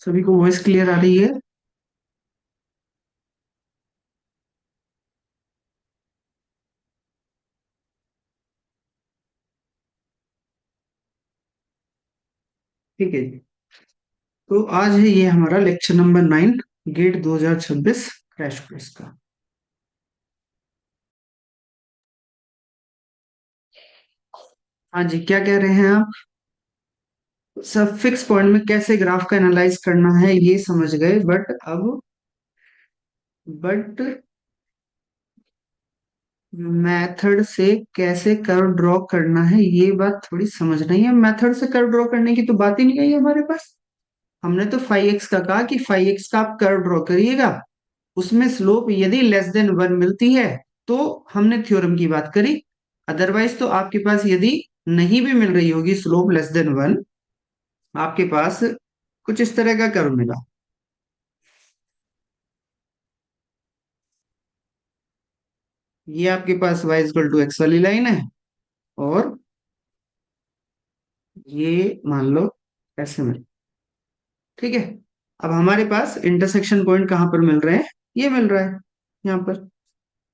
सभी को voice clear आ रही है? ठीक है जी। तो आज है ये हमारा lecture number 9, GATE 2026 crash course का। हाँ जी, क्या कह रहे हैं आप? सब फिक्स पॉइंट में कैसे ग्राफ का एनालाइज करना है ये समझ गए, बट मेथड से कैसे कर्व ड्रॉ करना है ये बात थोड़ी समझ नहीं है। मेथड से कर्व ड्रॉ करने की तो बात ही नहीं आई हमारे पास। हमने तो फाइव एक्स का कहा कि फाइव एक्स का आप कर्व ड्रॉ करिएगा, उसमें स्लोप यदि लेस देन 1 मिलती है तो हमने थ्योरम की बात करी। अदरवाइज तो आपके पास यदि नहीं भी मिल रही होगी स्लोप लेस देन 1, आपके पास कुछ इस तरह का कर्व मिला। ये आपके पास y इक्वल टू एक्स वाली लाइन है, और ये मान लो ऐसे में। ठीक है। अब हमारे पास इंटरसेक्शन पॉइंट कहां पर मिल रहे हैं? ये मिल रहा है यहाँ पर।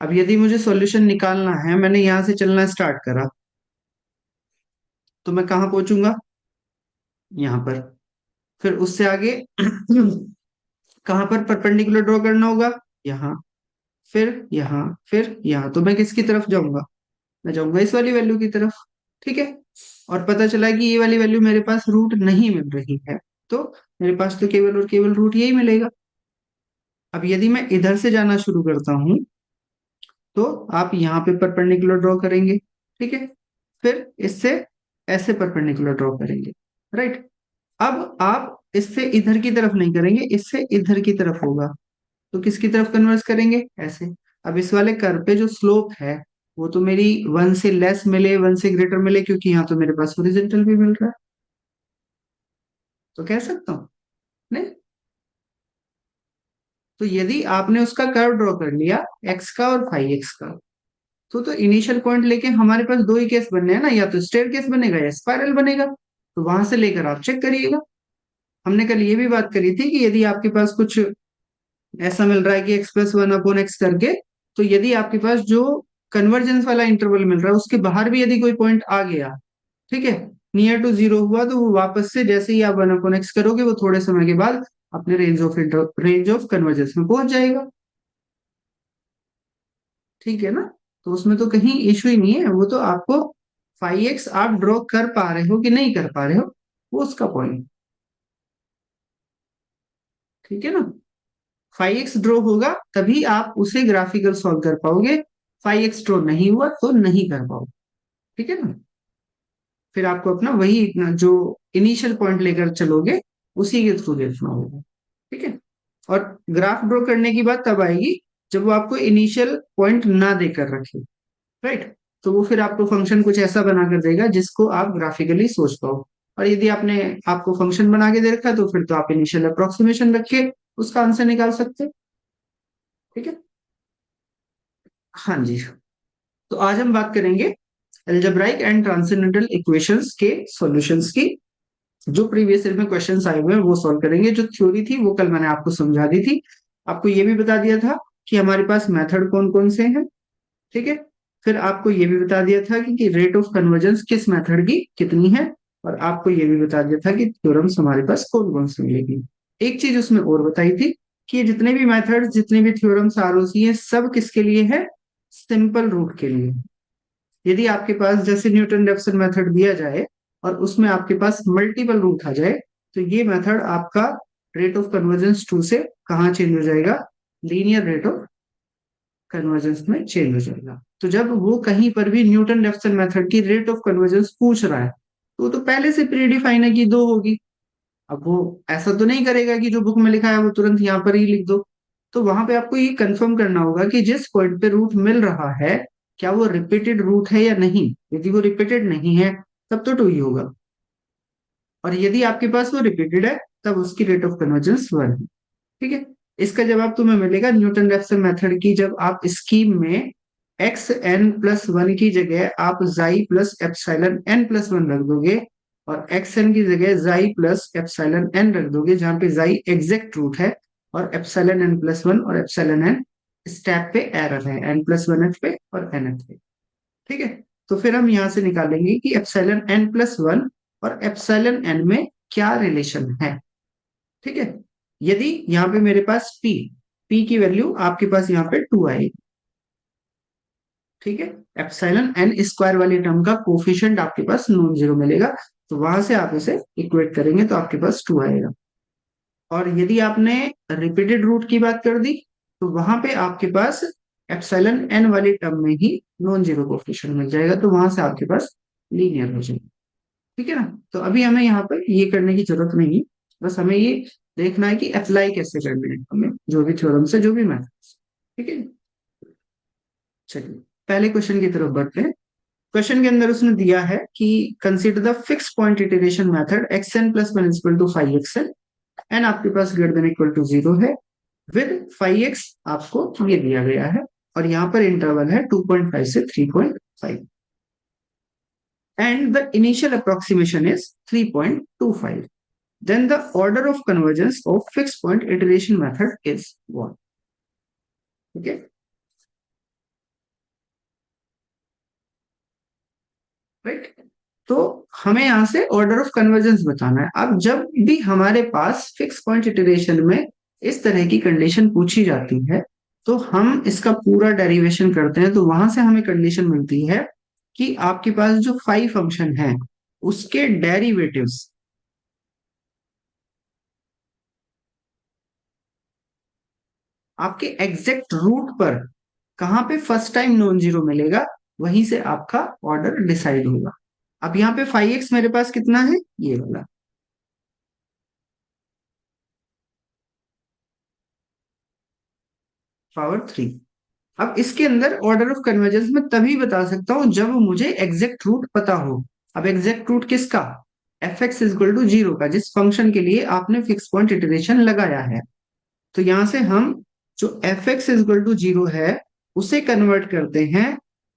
अब यदि मुझे सॉल्यूशन निकालना है, मैंने यहां से चलना स्टार्ट करा, तो मैं कहां पहुंचूंगा? यहाँ पर। फिर उससे आगे कहां पर परपेंडिकुलर ड्रॉ करना होगा? यहाँ, फिर यहाँ, फिर यहाँ। तो मैं किसकी तरफ जाऊंगा? मैं जाऊंगा इस वाली वैल्यू की तरफ। ठीक है। और पता चला कि ये वाली वैल्यू मेरे पास रूट नहीं मिल रही है, तो मेरे पास तो केवल और केवल रूट यही मिलेगा। अब यदि मैं इधर से जाना शुरू करता हूं, तो आप यहाँ पे परपेंडिकुलर ड्रॉ करेंगे। ठीक है। फिर इससे ऐसे परपेंडिकुलर ड्रॉ करेंगे। राइट। अब आप इससे इधर की तरफ नहीं करेंगे, इससे इधर की तरफ होगा, तो किसकी तरफ कन्वर्स करेंगे? ऐसे। अब इस वाले कर्व पे जो स्लोप है वो तो मेरी 1 से लेस मिले, 1 से ग्रेटर मिले, क्योंकि यहाँ तो मेरे पास हॉरिजॉन्टल भी मिल रहा है, तो कह सकता हूँ। नहीं, तो यदि आपने उसका कर्व ड्रॉ कर लिया एक्स का और फाइव एक्स का, तो इनिशियल पॉइंट लेके हमारे पास दो ही केस बनने हैं ना, या तो स्टेयर केस बनेगा या स्पाइरल बनेगा। तो वहां से लेकर आप चेक करिएगा। हमने कल ये भी बात करी थी कि यदि आपके पास कुछ ऐसा मिल रहा है कि x plus one upon x करके, तो यदि आपके पास जो कन्वर्जेंस वाला इंटरवल मिल रहा है उसके बाहर भी यदि कोई पॉइंट आ गया, ठीक है, नियर टू जीरो हुआ, तो वो वापस से जैसे ही आप वन अपॉन एक्स करोगे वो थोड़े समय के बाद अपने रेंज ऑफ कन्वर्जेंस में पहुंच जाएगा। ठीक है ना? तो उसमें तो कहीं इश्यू ही नहीं है, वो तो आपको फाइव एक्स आप ड्रॉ कर पा रहे हो कि नहीं कर पा रहे हो, वो उसका पॉइंट। ठीक है ना? फाइव एक्स ड्रॉ होगा तभी आप उसे ग्राफिकल सॉल्व कर पाओगे। फाइव एक्स ड्रॉ नहीं हुआ तो नहीं कर पाओगे। ठीक है ना? फिर आपको अपना वही इतना जो इनिशियल पॉइंट लेकर चलोगे उसी के थ्रू देखना होगा। ठीक है। और ग्राफ ड्रॉ करने की बात तब आएगी जब वो आपको इनिशियल पॉइंट ना देकर रखे। राइट। तो वो फिर आपको फंक्शन कुछ ऐसा बना कर देगा जिसको आप ग्राफिकली सोच पाओ। और यदि आपने आपको फंक्शन बना के दे रखा है तो फिर तो आप इनिशियल अप्रोक्सीमेशन रख के उसका आंसर निकाल सकते हैं। ठीक है। हाँ जी। तो आज हम बात करेंगे एल्जेब्राइक एंड ट्रांसेंडेंटल इक्वेशंस के सॉल्यूशंस की। जो प्रीवियस ईयर में क्वेश्चंस आए हुए हैं वो सॉल्व करेंगे। जो थ्योरी थी वो कल मैंने आपको समझा दी थी। आपको ये भी बता दिया था कि हमारे पास मेथड कौन कौन से हैं। ठीक है। फिर आपको ये भी बता दिया था कि रेट ऑफ कन्वर्जेंस किस मेथड की कितनी है। और आपको ये भी बता दिया था कि थ्योरम्स हमारे पास कौन कौन से मिलेगी। एक चीज उसमें और बताई थी कि ये जितने भी मेथड्स, जितने भी थ्योरम्स आरओसी है, सब किसके लिए है? सिंपल रूट के लिए। यदि आपके पास जैसे न्यूटन रेफसन मेथड दिया जाए और उसमें आपके पास मल्टीपल रूट आ जाए, तो ये मेथड आपका रेट ऑफ कन्वर्जेंस टू से कहाँ चेंज हो जाएगा? लीनियर रेट ऑफ कन्वर्जेंस में चेंज हो जाएगा। तो जब वो कहीं पर भी न्यूटन रेफसन मेथड की रेट ऑफ कन्वर्जेंस पूछ रहा है, तो वो तो पहले से प्री डिफाइन है कि दो होगी। अब वो ऐसा तो नहीं करेगा कि जो बुक में लिखा है वो तुरंत यहाँ पर ही लिख दो। तो वहां पे आपको ये कंफर्म करना होगा कि जिस पॉइंट पे रूट मिल रहा है, क्या वो रिपीटेड रूट है या नहीं। यदि वो रिपीटेड नहीं है तब तो टू ही होगा, और यदि आपके पास वो रिपीटेड है तब उसकी रेट ऑफ कन्वर्जेंस वन है। ठीक है। इसका जवाब तुम्हें मिलेगा न्यूटन रेफसन मेथड की। जब आप स्कीम में एक्स एन प्लस वन की जगह आप जाई plus epsilon n plus one रख दोगे, और एक्स एन की जगह जाई प्लस एप्सिलॉन एन रख दोगे, जहां पे जाई एग्जैक्ट रूट है और एप्सिलॉन एन प्लस वन और एप्सिलॉन एन स्टेप पे एरर है, एन प्लस वन एच पे और एन एच पे। ठीक है, तो फिर हम यहां से निकालेंगे कि एप्सिलॉन एन प्लस वन और एप्सिलॉन एन में क्या रिलेशन है। ठीक है, यदि यहाँ पे मेरे पास पी की वैल्यू आपके पास यहाँ पे टू आएगी। ठीक है, एप्सिलॉन एन स्क्वायर वाली टर्म का कोफिशिएंट आपके पास नॉन जीरो मिलेगा, तो वहां से आप इसे इक्वेट करेंगे तो आपके पास टू आएगा। और यदि आपने रिपीटेड रूट की बात कर दी, तो वहां पे आपके पास एप्सिलॉन एन वाली टर्म में ही नॉन जीरो कोफिशिएंट मिल जाएगा, तो वहां से आपके पास लीनियर हो जाएगा। ठीक है ना, तो अभी हमें यहाँ पर ये करने की जरूरत नहीं, बस हमें ये देखना है कि अप्लाई कैसे करना है हमें, जो भी थ्योरम से जो भी मैथड। ठीक है, चलिए पहले क्वेश्चन की तरफ बढ़ते हैं। क्वेश्चन के अंदर उसने दिया है कि consider the fix point iteration method x n plus one equal to five x n, n आपके पास greater than equal to zero है, विद फाइव एक्स आपको ये दिया गया है, और यहाँ पर इंटरवल है 2.5 से 3.5, and the initial approximation is 3.25. Then the order of convergence of fixed point iteration method is what? Okay. Right, तो हमें यहां से ऑर्डर ऑफ कन्वर्जेंस बताना है। अब जब भी हमारे पास फिक्स पॉइंट इटरेशन में इस तरह की कंडीशन पूछी जाती है, तो हम इसका पूरा डेरिवेशन करते हैं, तो वहां से हमें कंडीशन मिलती है कि आपके पास जो फाइव फंक्शन है उसके डेरिवेटिव्स आपके एग्जैक्ट रूट पर कहां पे फर्स्ट टाइम नॉन जीरो मिलेगा, वहीं से आपका ऑर्डर डिसाइड होगा। अब यहाँ पे फाइव एक्स मेरे पास कितना है, ये वाला पावर थ्री। अब इसके अंदर ऑर्डर ऑफ कन्वर्जेंस में तभी बता सकता हूं जब मुझे एग्जैक्ट रूट पता हो। अब एग्जैक्ट रूट किसका, f x equal to zero का, जिस फंक्शन के लिए आपने फिक्स पॉइंट इटरेशन लगाया है। तो यहां से हम जो f x equal to zero है उसे कन्वर्ट करते हैं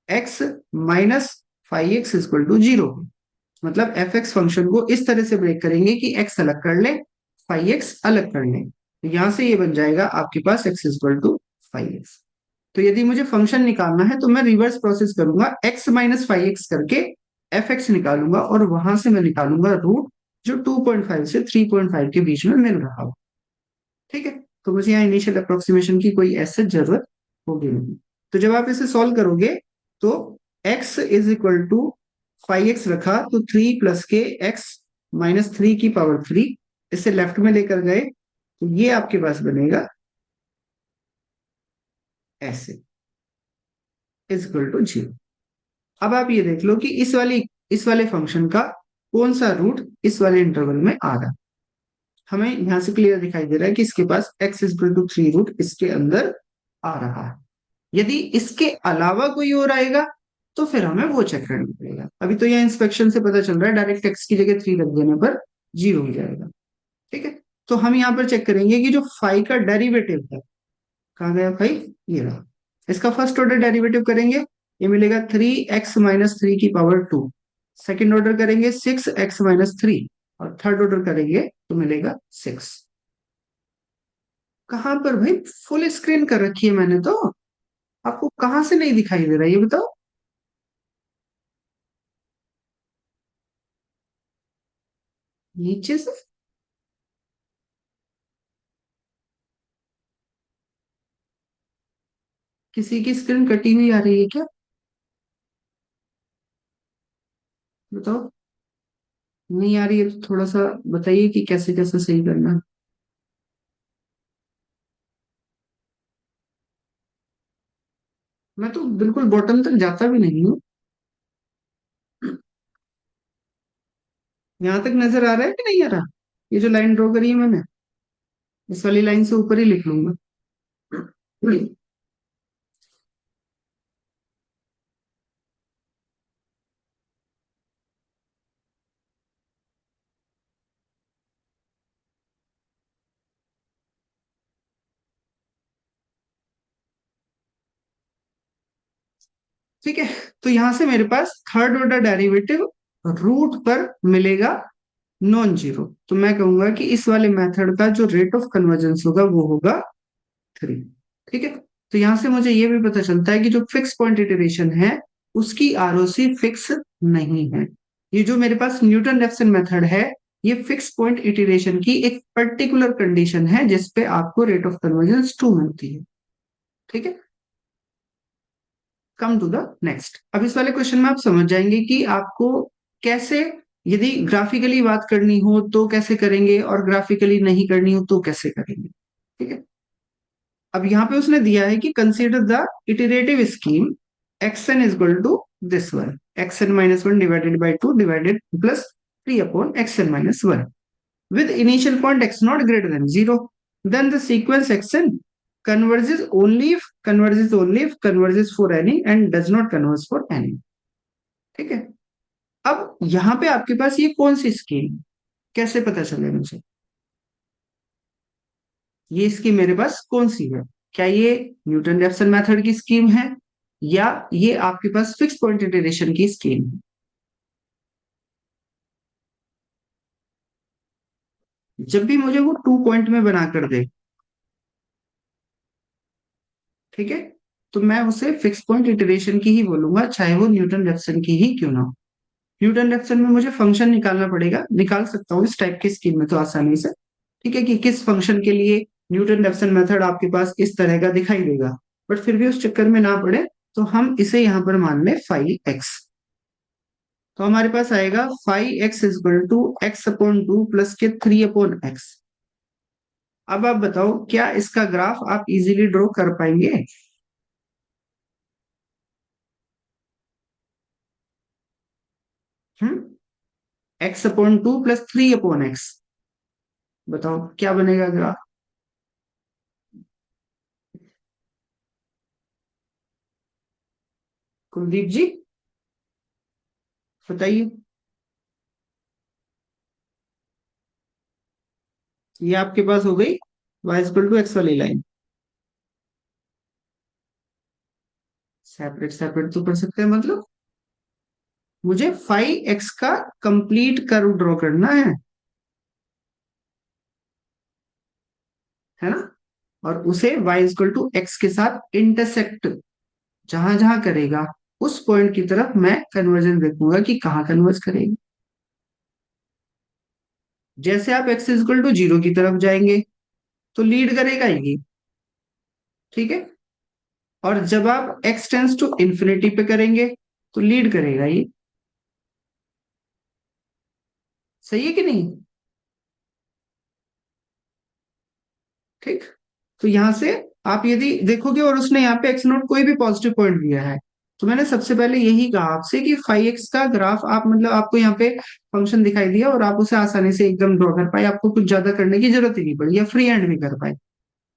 x minus five x equal to zero. मतलब एफ एक्स फंक्शन को इस तरह से ब्रेक करेंगे कि एक्स अलग कर ले, फाइव एक्स अलग कर ले, तो यहां से ये बन जाएगा आपके पास x equal to five x. तो यदि मुझे फंक्शन निकालना है तो मैं रिवर्स प्रोसेस करूंगा, एक्स माइनस फाइव एक्स करके एफ एक्स निकालूंगा, और वहां से मैं निकालूंगा रूट जो 2.5 से 3.5 के बीच में मिल रहा हो। ठीक है, तो मुझे यहाँ इनिशियल अप्रोक्सीमेशन की कोई ऐसे जरूरत होगी नहीं। तो जब आप इसे सॉल्व करोगे तो x is equal to five x रखा तो थ्री प्लस के एक्स माइनस थ्री की पावर थ्री, इसे लेफ्ट में लेकर गए तो ये आपके पास बनेगा ऐसे इज इक्वल टू जीरो। अब आप ये देख लो कि इस वाले फंक्शन का कौन सा रूट इस वाले इंटरवल में आ रहा है। हमें यहां से क्लियर दिखाई दे रहा है कि इसके पास x is equal to three root इसके अंदर आ रहा है। यदि इसके अलावा कोई और आएगा तो फिर हमें वो चेक करना पड़ेगा। अभी तो यह इंस्पेक्शन से पता चल रहा है डायरेक्ट एक्स की जगह थ्री रख देने पर जीरो हो जाएगा। ठीक है, तो हम यहाँ पर चेक करेंगे कि जो फाइव का डेरिवेटिव है, कहाँ गया फाइव, ये रहा। इसका फर्स्ट ऑर्डर डेरिवेटिव करेंगे, ये मिलेगा थ्री एक्स माइनस थ्री की पावर टू। सेकेंड ऑर्डर करेंगे सिक्स एक्स माइनस थ्री, और थर्ड ऑर्डर करेंगे तो मिलेगा सिक्स। कहां पर भाई, फुल स्क्रीन कर रखी है मैंने तो, आपको कहां से नहीं दिखाई दे रहा है ये बताओ। नीचे से, किसी की स्क्रीन कटी हुई आ रही है क्या, बताओ। नहीं आ रही है तो थोड़ा सा बताइए कि कैसे कैसे सही करना है। मैं तो बिल्कुल बॉटम तक जाता भी नहीं हूँ। यहां तक नजर आ रहा है कि नहीं आ रहा, ये जो लाइन ड्रॉ करी है मैंने, इस वाली लाइन से ऊपर ही लिख लूंगा। ठीक है, तो यहां से मेरे पास थर्ड ऑर्डर डेरिवेटिव रूट पर मिलेगा नॉन जीरो, तो मैं कहूंगा कि इस वाले मेथड का जो रेट ऑफ कन्वर्जेंस होगा वो होगा 3। ठीक है, तो यहां से मुझे ये भी पता चलता है कि जो फिक्स पॉइंट इटरेशन है उसकी आरओसी फिक्स नहीं है। ये जो मेरे पास न्यूटन रेफसन मेथड है, ये फिक्स पॉइंट इटरेशन की एक पर्टिकुलर कंडीशन है जिसपे आपको रेट ऑफ कन्वर्जेंस 2 मिलती है। ठीक है, कम टू द नेक्स्ट। अब इस वाले क्वेश्चन में आप समझ जाएंगे कि आपको कैसे, यदि ग्राफिकली बात करनी हो तो कैसे करेंगे और ग्राफिकली नहीं करनी हो तो कैसे करेंगे। ठीक है, अब यहाँ पे उसने दिया है कि consider the iterative scheme x n is equal to this one, x n minus one divided by two divided plus 3/xn-1 with initial point x naught greater than 0, then the sequence xn converges only if converges for any and does not converge for any। ठीक है, अब यहां पे आपके पास ये कौन सी scheme, कैसे पता चले मुझे ये स्कीम मेरे पास कौन सी है? क्या ये न्यूटन रेफसन मेथड की स्कीम है या ये आपके पास फिक्स पॉइंट इटरेशन की स्कीम है? जब भी मुझे वो 2 पॉइंट में बना कर दे, ठीक है, तो मैं उसे फिक्स पॉइंट इटरेशन की ही बोलूंगा, चाहे वो न्यूटन रेफसन की ही क्यों ना हो। न्यूटन रेफसन में मुझे फंक्शन निकालना पड़ेगा, निकाल सकता हूँ इस टाइप की स्कीम में तो आसानी से। ठीक है, कि किस फंक्शन के लिए न्यूटन रेफसन मेथड आपके पास इस तरह का दिखाई देगा, बट फिर भी उस चक्कर में ना पड़े तो हम इसे यहां पर मान लें 5x। तो हमारे पास आएगा 5x is equal to x/2 plus के 3/x। अब आप बताओ क्या इसका ग्राफ आप इजीली ड्रॉ कर पाएंगे? x/2 प्लस 3/x, बताओ क्या बनेगा ग्राफ? कुलदीप जी बताइए। ये आपके पास हो गई y इक्वल टू एक्स वाली लाइन। सेपरेट सेपरेट तो कर सकते हैं, मतलब मुझे 5x का कंप्लीट कर्व ड्रॉ करना है ना, और उसे y इक्वल टू एक्स के साथ इंटरसेक्ट जहां जहां करेगा उस पॉइंट की तरफ मैं कन्वर्जन देखूंगा कि कहाँ कन्वर्ज करेगी। जैसे आप x इक्वल टू 0 की तरफ जाएंगे तो लीड करेगा ये। ठीक है, और जब आप x टेंस टू इंफिनिटी पे करेंगे तो लीड करेगा ये। सही है कि नहीं? ठीक, तो यहां से आप यदि देखोगे और उसने यहाँ पे एक्स नोट कोई भी पॉजिटिव पॉइंट दिया है, तो मैंने सबसे पहले यही कहा आपसे कि 5x का ग्राफ आप मतलब आपको यहाँ पे फंक्शन दिखाई दिया और आप उसे आसानी से एकदम ड्रॉ कर पाए, आपको कुछ ज्यादा करने की जरूरत ही नहीं पड़ी या फ्री हैंड भी कर पाए,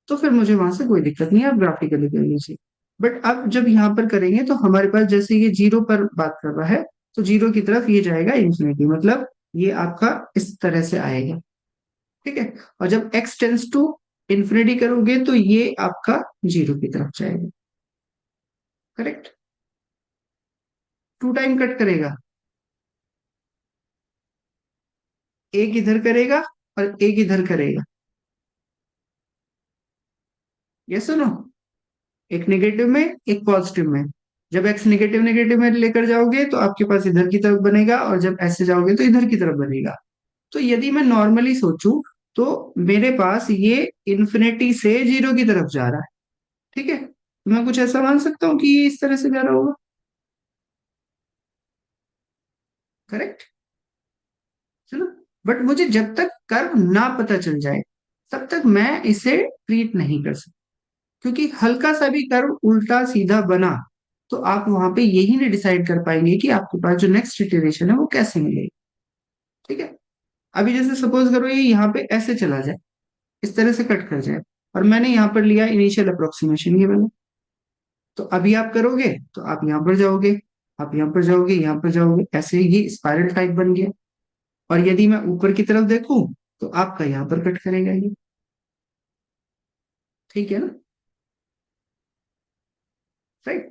तो फिर मुझे वहां से कोई दिक्कत नहीं है, आप ग्राफिकली कर लीजिए। बट अब जब यहाँ पर करेंगे तो हमारे पास जैसे ये 0 पर बात कर रहा है, तो 0 की तरफ ये जाएगा इंफिनिटी, मतलब ये आपका इस तरह से आएगा। ठीक है, और जब x टेंस टू इंफिनिटी करोगे तो ये आपका 0 की तरफ जाएगा। करेक्ट, 2 टाइम कट करेगा, एक इधर करेगा और एक इधर करेगा। ये सुनो, एक नेगेटिव में एक पॉजिटिव में। जब x नेगेटिव नेगेटिव में लेकर जाओगे तो आपके पास इधर की तरफ बनेगा, और जब ऐसे जाओगे तो इधर की तरफ बनेगा। तो यदि मैं नॉर्मली सोचूं तो मेरे पास ये इंफिनिटी से 0 की तरफ जा रहा है। ठीक है, तो मैं कुछ ऐसा मान सकता हूँ कि ये इस तरह से जा रहा होगा। करेक्ट, चलो, बट मुझे जब तक कर्व ना पता चल जाए तब तक मैं इसे ट्रीट नहीं कर सकता, क्योंकि हल्का सा भी कर्व उल्टा सीधा बना तो आप वहां पे यही नहीं डिसाइड कर पाएंगे कि आपके पास जो नेक्स्ट इटरेशन है वो कैसे मिलेगी। ठीक है, अभी जैसे सपोज करो ये यहाँ पे ऐसे चला जाए, इस तरह से कट कर जाए, और मैंने यहाँ पर लिया इनिशियल अप्रोक्सीमेशन ये वाला, तो अभी आप करोगे तो आप यहाँ पर जाओगे, आप यहाँ पर जाओगे, यहाँ पर जाओगे, ऐसे ये स्पाइरल टाइप बन गया। और यदि मैं ऊपर की तरफ देखूं तो आपका यहां पर कट करेगा ये। ठीक है ना, राइट।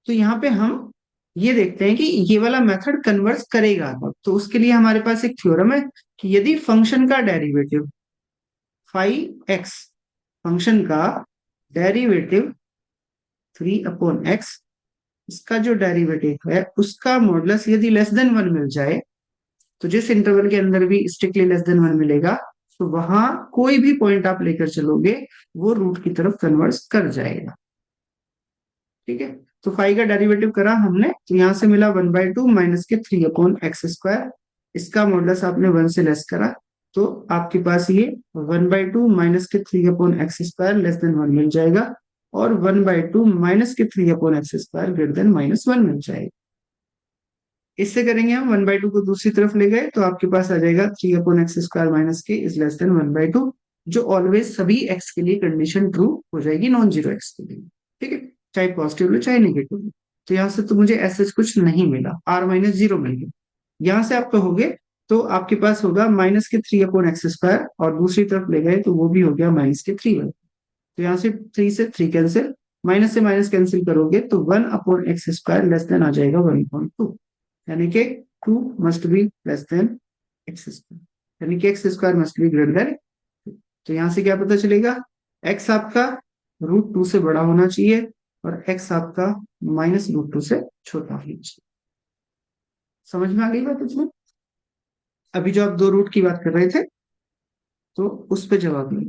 तो यहाँ पे हम ये देखते हैं कि ये वाला मेथड कन्वर्स करेगा कब। तो उसके लिए हमारे पास एक थ्योरम है कि यदि फंक्शन का डेरिवेटिव फाइव एक्स, फंक्शन का डेरिवेटिव 3/x, इसका जो डेरिवेटिव है उसका मॉडुलस यदि लेस देन 1 मिल जाए, तो जिस इंटरवल के अंदर भी स्ट्रिक्टली लेस देन 1 मिलेगा, तो वहां कोई भी पॉइंट आप लेकर चलोगे वो रूट की तरफ कन्वर्स कर जाएगा। ठीक है, तो फाइव का डेरिवेटिव करा हमने, तो यहां से मिला 1/2 माइनस के 3/x²। इसका मॉडुलस आपने 1 से लेस करा, तो आपके पास ये 1/2 माइनस के 3/x² लेस देन 1 मिल जाएगा, और 1/2 माइनस के 3/x² ग्रेटर देन -1 मिल जाएगा। इससे करेंगे हम 1/2 को दूसरी तरफ ले गए, तो आपके पास आ जाएगा 3/x² माइनस के इज लेस देन 1/2, जो ऑलवेज सभी x के लिए कंडीशन ट्रू हो जाएगी, नॉन जीरो x के लिए। ठीक है, चाहे पॉजिटिव लो चाहे नेगेटिव लो। तो यहाँ से तो मुझे ऐसा कुछ नहीं मिला, r-0 मिल गया। यहाँ से आप कहोगे तो आपके पास होगा माइनस के 3/x², और दूसरी तरफ ले गए तो वो भी हो गया माइनस के 3। तो यहाँ से 3 से 3 कैंसिल, माइनस से माइनस कैंसिल करोगे तो 1/x² लेस देन आ जाएगा 1/2, यानी कि 2 must be less then x², यानी कि x² must be greater than. तो यहां से क्या पता चलेगा, x आपका √2 से बड़ा होना चाहिए और x आपका -√2 से छोटा होना चाहिए। समझ में आ गई बात इसमें? अभी जो आप दो रूट की बात कर रहे थे, तो उस पर जवाब नहीं।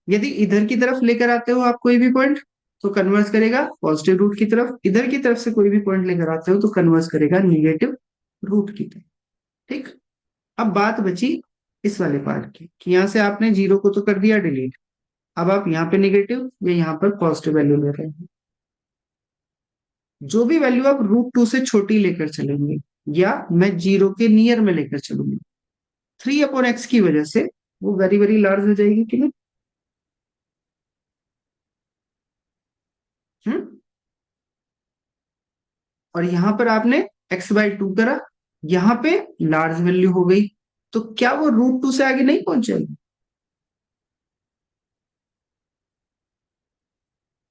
यदि इधर की तरफ लेकर आते हो आप कोई भी पॉइंट, तो कन्वर्स करेगा पॉजिटिव रूट की तरफ। इधर की तरफ से कोई भी पॉइंट लेकर आते हो तो कन्वर्स करेगा निगेटिव रूट की तरफ। ठीक, अब बात बची इस वाले पार्ट की, कि यहां से आपने जीरो को तो कर दिया डिलीट, अब आप यहाँ पे निगेटिव या यहाँ पर पॉजिटिव वैल्यू ले रहे हैं। जो भी वैल्यू आप √2 से छोटी लेकर चलेंगे, या मैं जीरो के नियर में लेकर चलूंगी, 3/x की वजह से वो वेरी वेरी लार्ज हो जाएगी कि नहीं? हम्म, और यहां पर आपने x/2 करा, यहां पे लार्ज वैल्यू हो गई, तो क्या वो √2 से आगे नहीं पहुंचेगी?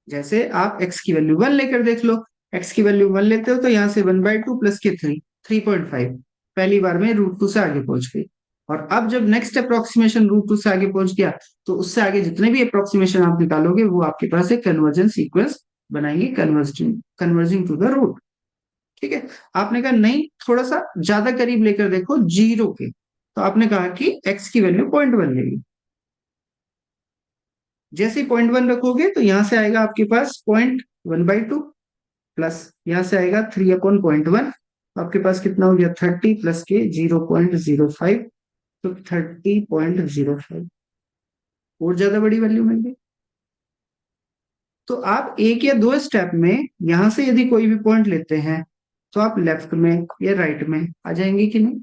जैसे आप x की वैल्यू 1 लेकर देख लो, x की वैल्यू 1 लेते हो तो यहां से 1/2 प्लस के 3 3.5, पहली बार में √2 से आगे पहुंच गई। और अब जब नेक्स्ट अप्रोक्सीमेशन √2 से आगे पहुंच गया, तो उससे आगे जितने भी अप्रोक्सीमेशन आप निकालोगे वो आपके पास एक कन्वर्जन सीक्वेंस बनाएंगे, converging converging to the root. ठीक है, आपने कहा नहीं, थोड़ा सा ज्यादा करीब लेकर देखो जीरो के, तो आपने कहा कि x की वैल्यू 0.1 लेगी। जैसे ही 0.1 रखोगे तो यहां से आएगा आपके पास 0.1/2, प्लस यहां से आएगा 3/0.1, आपके पास कितना हो गया 30 प्लस के 0.05, तो 30.05, और ज्यादा बड़ी वैल्यू मिल गई। तो आप एक या दो स्टेप में यहां से यदि कोई भी पॉइंट लेते हैं, तो आप लेफ्ट में या राइट में आ जाएंगे कि नहीं?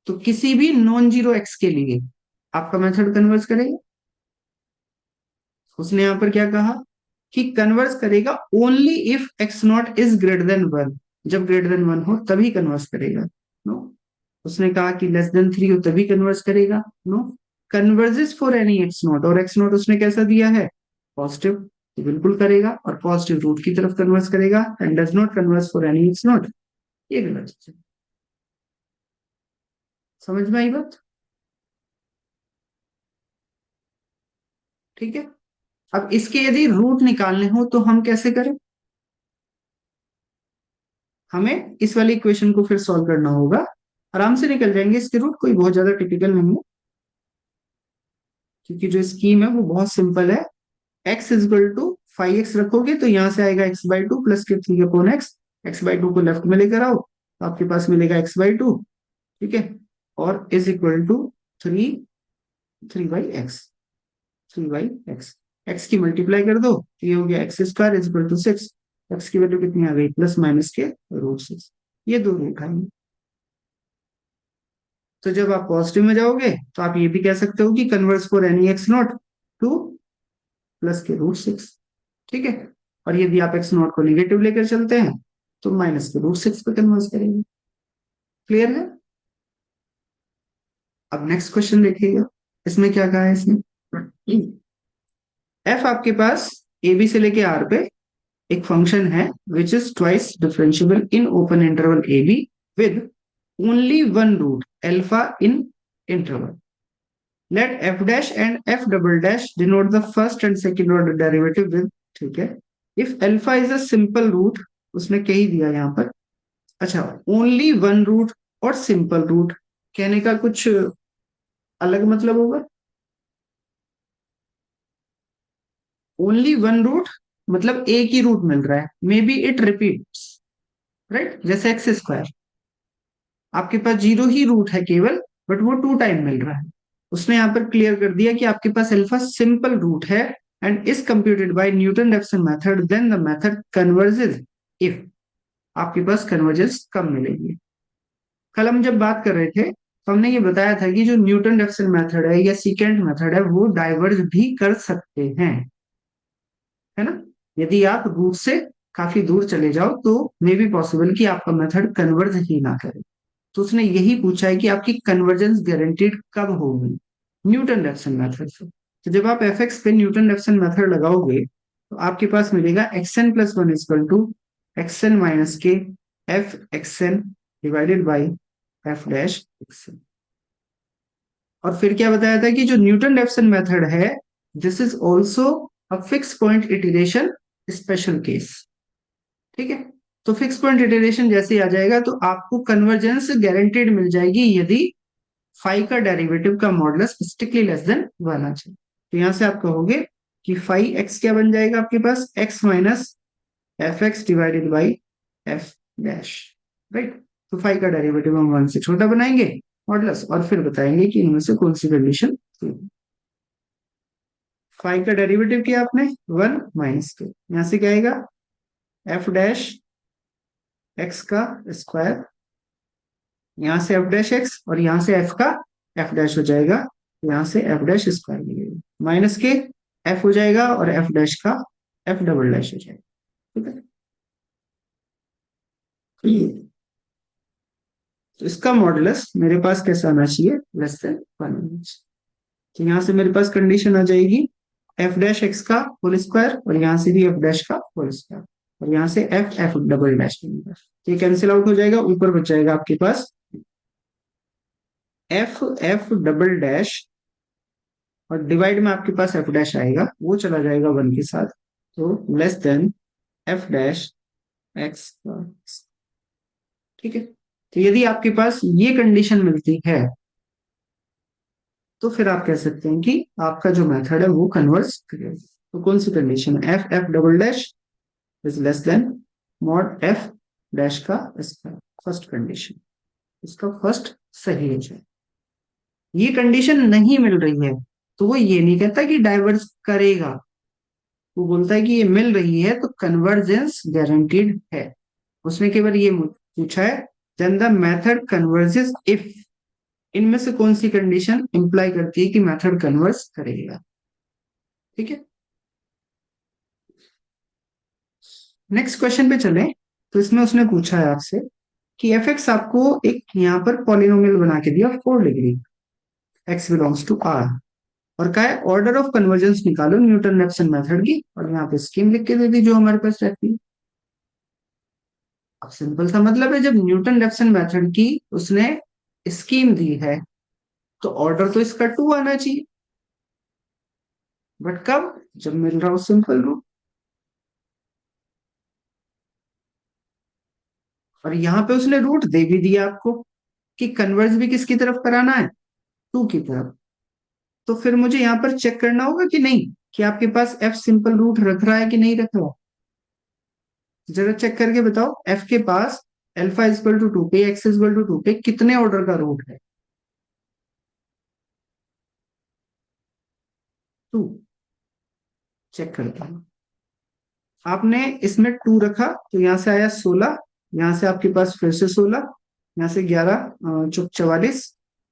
तो किसी भी नॉन जीरो एक्स के लिए आपका मेथड कन्वर्स करेगा। उसने यहां पर क्या कहा कि कन्वर्स करेगा only if x0 is greater than 1, जब ग्रेटर देन 1 हो तभी कन्वर्स करेगा। नो, उसने कहा कि लेस देन 3 हो तभी कन्वर्स करेगा। No, converges for any x0, और x0 उसने कैसा दिया है, पॉजिटिव, तो बिल्कुल करेगा, और पॉजिटिव रूट की तरफ कन्वर्स करेगा, and does not converse for any x0, ये गलत चीज है। समझ में आई बात? ठीक है, अब इसके यदि रूट निकालने हो तो हम कैसे करें? हमें इस वाली इक्वेशन को फिर सॉल्व करना होगा, आराम से निकल जाएंगे इसके रूट, कोई बहुत ज्यादा टिपिकल नहीं है, क्योंकि जो स्कीम है वो बहुत सिंपल है। x is equal to 5x रखोगे तो यहां से आएगा x/2 प्लस के 3/x, x/2 को लेफ्ट में लेकर आओ तो आपके पास मिलेगा x/2। ठीक है, और is equal to 3 3/x, x की मल्टीप्लाई कर दो तो ये हो गया x² is equal to 6, x की वैल्यू कितनी आ गई, प्लस माइनस के √6, ये दो रूट आएंगे। तो जब आप पॉजिटिव में जाओगे तो आप ये भी कह सकते हो कि converse for any x0 two plus के √6। ठीक है, और यदि आप x0 को निगेटिव लेकर चलते हैं तो माइनस के √6 पे कन्वर्स करेंगे। क्लियर है? अब नेक्स्ट क्वेश्चन देखिएगा, इसमें क्या कहा है इसने, f आपके पास ए बी से लेके आर पे एक फंक्शन है which is twice differentiable in open interval a b with only one root alpha in interval. Let f dash and f double dash denote the first and second order derivative with. ठीक है. If alpha is a simple root, उसने कही दिया यहाँ पर. अच्छा, only one root और simple root कहने का कुछ अलग मतलब होगा. ओनली वन रूट मतलब एक ही रूट मिल रहा है, may be it repeats, right. जैसे एक्स स्क्वायर, आपके पास जीरो ही रूट है केवल, बट वो टू टाइम मिल रहा है. उसने यहाँ पर क्लियर कर दिया कि आपके पास अल्फा सिंपल रूट है and is computed by Newton Raphson method, then the method converges if आपके पास कन्वर्जेंस कम मिलेगी. कल हम जब बात कर रहे थे तो हमने ये बताया था कि जो न्यूटन रेफसन मेथड है या सीकेंट मेथड है वो डाइवर्ज भी कर सकते हैं, है ना. यदि आप रूट से काफी दूर चले जाओ तो मे बी पॉसिबल कि आपका मेथड कन्वर्ज ही ना करे. तो उसने यही पूछा है कि आपकी कन्वर्जेंस गारंटीड कब होगी, न्यूटन रेफसन मेथड से. तो जब आप एफ एक्स पे न्यूटन रेफसन मेथड लगाओगे तो आपके पास मिलेगा x n plus one equal to x n minus के f x n divided by f dash x n. और फिर क्या बताया था कि जो न्यूटन रेफसन मेथड है this is also a fix point iteration special case. ठीक है. तो फिक्स पॉइंट इटरेशन जैसे ही आ जाएगा तो आपको कन्वर्जेंस गारंटीड मिल जाएगी यदि फाइव का डेरिवेटिव का modulus strictly less than one आ जाए. तो यहां से आप कहोगे कि फाइव एक्स क्या बन जाएगा आपके पास, x minus f x divided by f dash, right. तो फाइव का डेरिवेटिव हम वन से छोटा बनाएंगे मॉडुलस और फिर बताएंगे कि इनमें से कौन सी कंडीशन. फाइव का डेरिवेटिव किया आपने वन माइनस के, यहां से क्या आएगा एफ डैश एक्स का स्क्वायर, यहां से एफ डैश एक्स और यहां से एफ का एफ डैश हो जाएगा, यहां से एफ डैश स्क्वायर मिलेगा माइनस के एफ हो जाएगा और एफ डैश का एफ डबल डैश हो जाएगा. ठीक है. तो इसका मॉडुलस मेरे पास कैसा आना चाहिए, लेस देन वन. तो यहां से मेरे पास कंडीशन आ जाएगी एफ डैश एक्स का होल स्क्वायर और यहां से भी एफ डैश का होल स्क्वायर और यहां से एफ एफ डबल डैश. तो ये कैंसिल आउट हो जाएगा, ऊपर बच जाएगा आपके पास एफ एफ डबल डैश और डिवाइड में आपके पास एफ डैश आएगा, वो चला जाएगा वन के साथ. तो less than F dash x. ठीक है. तो यदि आपके पास ये कंडीशन मिलती है तो फिर आप कह सकते हैं कि आपका जो मेथड है वो कन्वर्स करेगा. तो कौन सी कंडीशन है, F F double dash is less than mod F dash का स्क्वायर. फर्स्ट कंडीशन, इसका फर्स्ट सही हो जाए. ये कंडीशन नहीं मिल रही है तो वो ये नहीं कहता कि डाइवर्स करेगा, वो बोलता है कि ये मिल रही है तो कन्वर्जेंस गारंटीड है. उसने केवल ये पूछा है then the method converges if, इनमें से कौन सी कंडीशन इंप्लाई करती है कि मेथड कन्वर्स करेगा. ठीक है. नेक्स्ट क्वेश्चन पे चलें. तो इसमें उसने पूछा है आपसे कि एफ एक्स आपको एक यहाँ पर पॉलिनोमियल बना के दिया 4 degree, x belongs to R, और कहा है ऑर्डर ऑफ कन्वर्जेंस निकालो न्यूटन रेफसन मेथड की, और यहाँ पे स्कीम लिख के दे दी जो हमारे पास रहती है. अब सिंपल सा मतलब है, जब न्यूटन रेफसन मेथड की उसने स्कीम दी है तो ऑर्डर तो इसका टू आना चाहिए, बट कब, जब मिल रहा हो सिंपल रूट. और यहाँ पे उसने रूट दे भी दिया आपको कि कन्वर्ज भी किसकी तरफ कराना है, टू की तरफ. तो फिर मुझे यहाँ पर चेक करना होगा कि नहीं कि आपके पास एफ सिंपल रूट रख रहा है कि नहीं रख रहा. जरा चेक करके बताओ एफ के पास अल्फा इजकल टू टू पे एक्स इजकल टू टू पे कितने ऑर्डर का रूट है, टू. चेक करता हूं. आपने इसमें टू रखा तो यहां से आया 16, यहां से आपके पास फिर से 16, यहाँ से 11 चौक 44,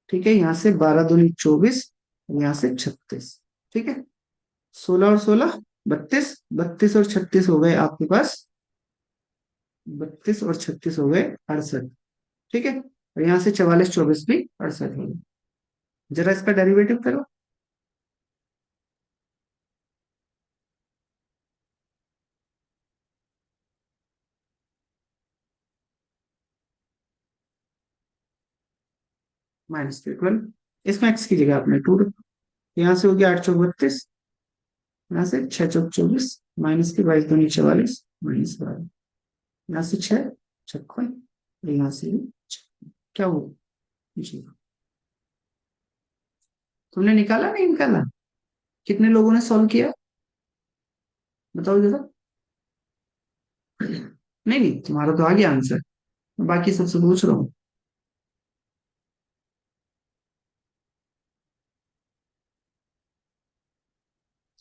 ठीक है, यहाँ से 12 दूनी 24, यहाँ से 36. ठीक है. 16 और 16 32, 32 और 36 हो गए आपके पास, 32 और 36 हो गए 68. ठीक है. और यहाँ से 44 24 भी 68 हो गए. जरा इसका डेरिवेटिव करो. -3 इसमें x की जगह आपने 2 रखा। यहाँ से हो गया 8 चौक 32, यहाँ से 6 चौक 24, माइनस की 22 दूनी 44, -12, यहाँ से 6 56, यहाँ से 56। क्या हुआ जी? तुमने निकाला नहीं निकाला? कितने लोगों ने सॉल्व किया बताओ जरा। नहीं नहीं, तुम्हारा तो आ गया आंसर, बाकी सबसे पूछ रहा हूँ।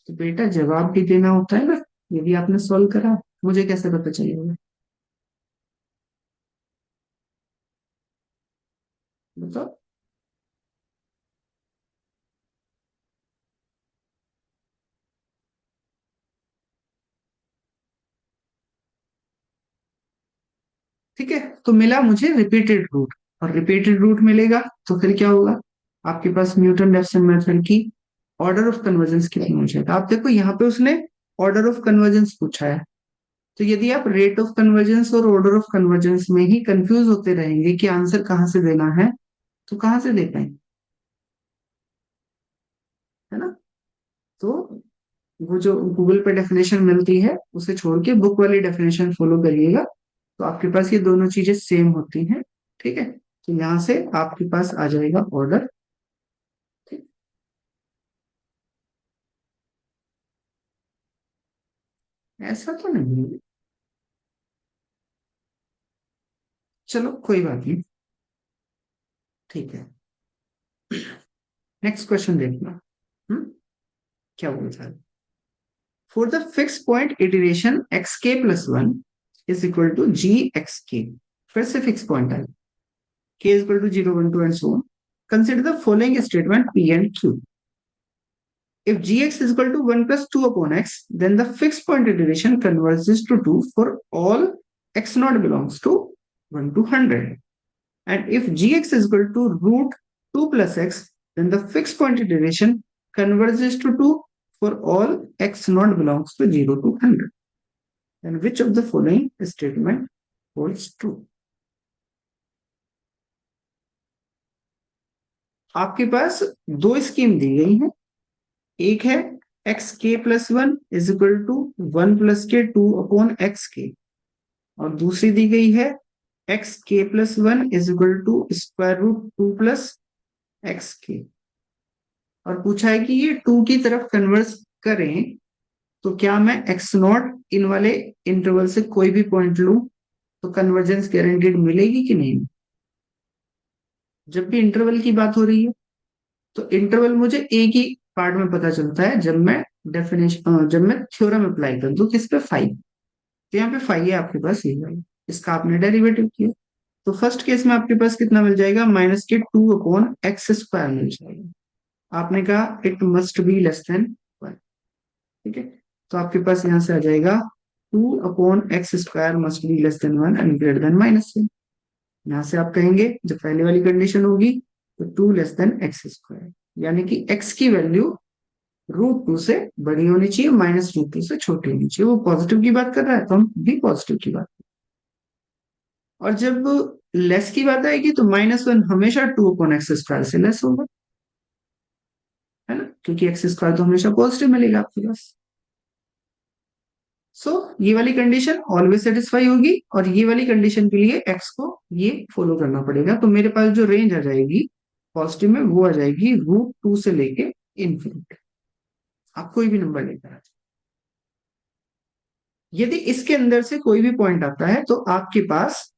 तो बेटा जवाब भी देना होता है ना, यदि आपने सॉल्व करा, मुझे कैसे पता चलेगा बताओ। ठीक है, तो मिला मुझे रिपीटेड रूट, और रिपीटेड रूट मिलेगा तो फिर क्या होगा, आपके पास न्यूटन रेफसन मेथड की ऑर्डर ऑफ कन्वर्जेंस कितनी हो जाएगा। आप देखो यहाँ पे उसने ऑर्डर ऑफ कन्वर्जेंस पूछा है, तो यदि आप रेट ऑफ कन्वर्जेंस और ऑर्डर ऑफ कन्वर्जेंस में ही कंफ्यूज होते रहेंगे कि आंसर कहाँ से देना है, तो कहाँ से दे पाएंगे, है ना। तो वो जो गूगल पे डेफिनेशन मिलती है उसे छोड़ के बुक वाली डेफिनेशन फॉलो करिएगा, तो आपके पास ये दोनों चीजें सेम होती हैं। ठीक है, तो यहां से आपके पास आ जाएगा ऑर्डर। ठीक, ऐसा तो नहीं है। चलो कोई बात नहीं। ठीक है, नेक्स्ट क्वेश्चन देखना। हम्म क्या बोलता है, for the fix point iteration x k plus one is equal to g x k. फिर से फिक्स पॉइंट है, k is equal to 0 1 2 and so on. Consider the following statement p and q. If gx is equal to 1 plus 2 upon x, then the fixed point iteration converges to 2 for all x naught belongs to 1 to 100. And if gx is equal to root 2 plus x, then the fixed point iteration converges to 2 for all x naught belongs to 0 to 100. And which of the following statement holds true? आपके पास दो scheme दी गई है, एक है x k plus one is equal to 1 + k 2 upon x k, और दूसरी दी गई है x k plus one is equal to square root 2 + x के। और पूछा है कि ये 2 की तरफ कन्वर्स करें, तो क्या मैं एक्स नॉट इन वाले इंटरवल से कोई भी पॉइंट लूं तो कन्वर्जेंस गारंटीड मिलेगी कि नहीं। जब भी इंटरवल की बात हो रही है, तो इंटरवल मुझे एक ही पार्ट में पता चलता है, जब मैं थ्योरम अप्लाई कर दूं किस पे, फाइव। तो यहाँ पे फाइव है आपके पास, ये वाला इसका आपने डेरिवेटिव किया, तो फर्स्ट केस में आपके पास कितना मिल जाएगा, -2 अपॉन x² मिल जाएगा। आपने कहा it must be less then 1। ठीक है, तो आपके पास यहाँ से आ जाएगा 2 upon x² must be less then 1 and greater than -1। यहाँ से आप कहेंगे जब पहले वाली कंडीशन होगी तो 2 < x², यानी कि x की वैल्यू √2 से बड़ी होनी चाहिए, -√2 से छोटी होनी चाहिए। वो पॉजिटिव की बात कर रहा है तो हम भी पॉजिटिव की बात, और जब लेस की बात आएगी तो -1 हमेशा 2 अपॉन x² से लेस होगा, है ना, क्योंकि x² तो हमेशा पॉजिटिव मिलेगा आपके पास। ये वाली कंडीशन ऑलवेज सेटिस्फाई होगी, और ये वाली कंडीशन के लिए x को ये फॉलो करना पड़ेगा, तो मेरे पास जो रेंज आ जाएगी पॉजिटिव में वो आ जाएगी √2 से लेके इन्फिनिटी। आप कोई भी नंबर लेकर आ जाए, यदि इसके अंदर से कोई भी पॉइंट आता है तो आपके पास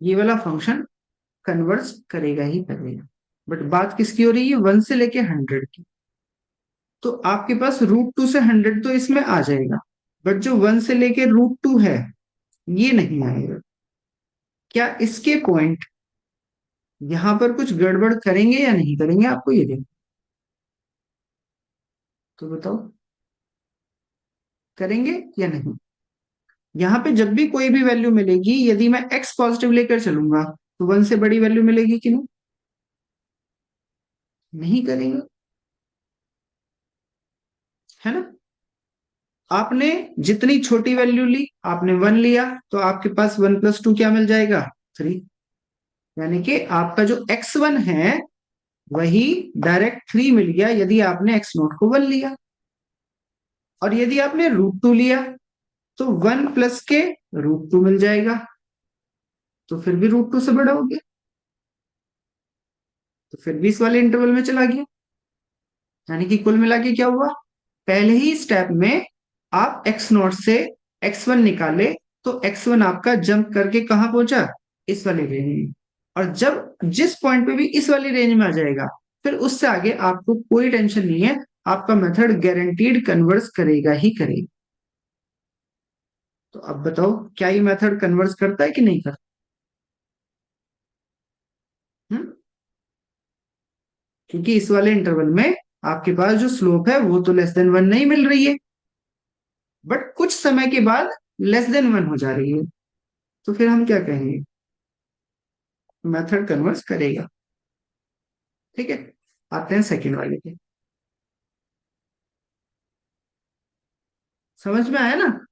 ये वाला फंक्शन कन्वर्स करेगा ही करेगा। बट बात किसकी हो रही है, 1 से लेके 100 की, तो आपके पास √2 से 100 तो इसमें आ जाएगा, बट जो 1 से लेके √2 है ये नहीं आएगा। क्या इसके पॉइंट यहां पर कुछ गड़बड़ करेंगे या नहीं करेंगे, आपको ये देखो, तो बताओ करेंगे या नहीं। यहाँ पे जब भी कोई भी वैल्यू मिलेगी, यदि मैं x पॉजिटिव लेकर चलूंगा तो 1 से बड़ी वैल्यू मिलेगी कि नहीं, नहीं करेंगे, है ना। आपने जितनी छोटी वैल्यू ली, आपने 1 लिया तो आपके पास 1 + 2 क्या मिल जाएगा, 3। यानी कि आपका जो x1 है वही डायरेक्ट 3 मिल गया यदि आपने x0 को 1 लिया, और यदि आपने √2 लिया तो 1 प्लस के √2 मिल जाएगा, तो फिर भी √2 से बड़ा हो गया, तो फिर भी इस वाले इंटरवल में चला गया। यानी कि कुल मिला के क्या हुआ, पहले ही स्टेप में आप x0 से x1 निकाले तो x1 आपका जंप करके कहां पहुंचा, इस वाली रेंज में। और जब जिस पॉइंट पे भी इस वाली रेंज में आ जाएगा फिर उससे आगे आपको कोई टेंशन नहीं है, आपका मेथड गारंटीड कन्वर्स करेगा ही करेगा। तो अब बताओ क्या ये मेथड कन्वर्स करता है कि नहीं करता? हम्म? क्योंकि इस वाले इंटरवल में आपके पास जो स्लोप है वो तो लेस देन 1 नहीं मिल रही है, बट कुछ समय के बाद लेस देन 1 हो जा रही है, तो फिर हम क्या कहेंगे, मेथड कन्वर्स करेगा। ठीक है, आते हैं सेकंड वाले पे। समझ में आया ना?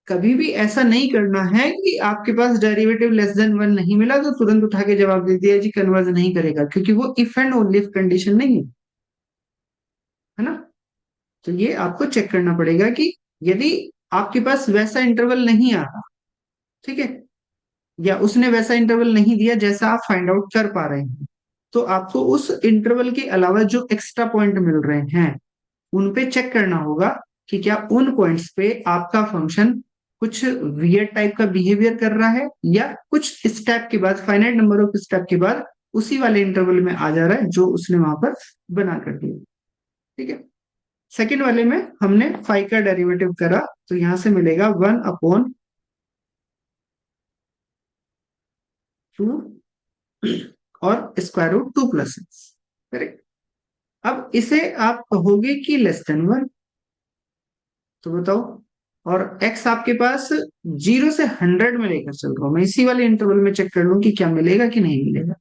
कभी भी ऐसा नहीं करना है कि आपके पास डेरिवेटिव लेस देन 1 नहीं मिला तो तुरंत उठा के जवाब दे दिया जी कन्वर्ज नहीं करेगा, क्योंकि वो if and only if condition नहीं है, है ना? तो ये आपको चेक करना पड़ेगा कि यदि आपके पास वैसा इंटरवल नहीं आ रहा, ठीक है, या उसने वैसा इंटरवल नहीं दिया जैसा आप फाइंड आउट कर पा रहे हैं, तो आपको उस इंटरवल के अलावा जो एक्स्ट्रा पॉइंट मिल रहे हैं उन पे चेक करना होगा कि क्या उन पॉइंट्स पे आपका फंक्शन कुछ वियर्ड टाइप का बिहेवियर कर रहा है, या कुछ स्टेप के बाद, फाइनाइट नंबर ऑफ स्टेप के बाद उसी वाले इंटरवल में आ जा रहा है जो उसने वहां पर बना कर दिया। ठीक है, सेकेंड वाले में हमने फाइव का डेरिवेटिव करा, तो यहां से मिलेगा 1/2 और स्क्वायर रूट 2 + x। करेक्ट। अब इसे आप कहोगे कि लेस देन 1, तो बताओ, और x आपके पास 0 से 100 में लेकर चल रहा हूं मैं, इसी वाले इंटरवल में चेक कर लूं कि क्या मिलेगा कि नहीं मिलेगा,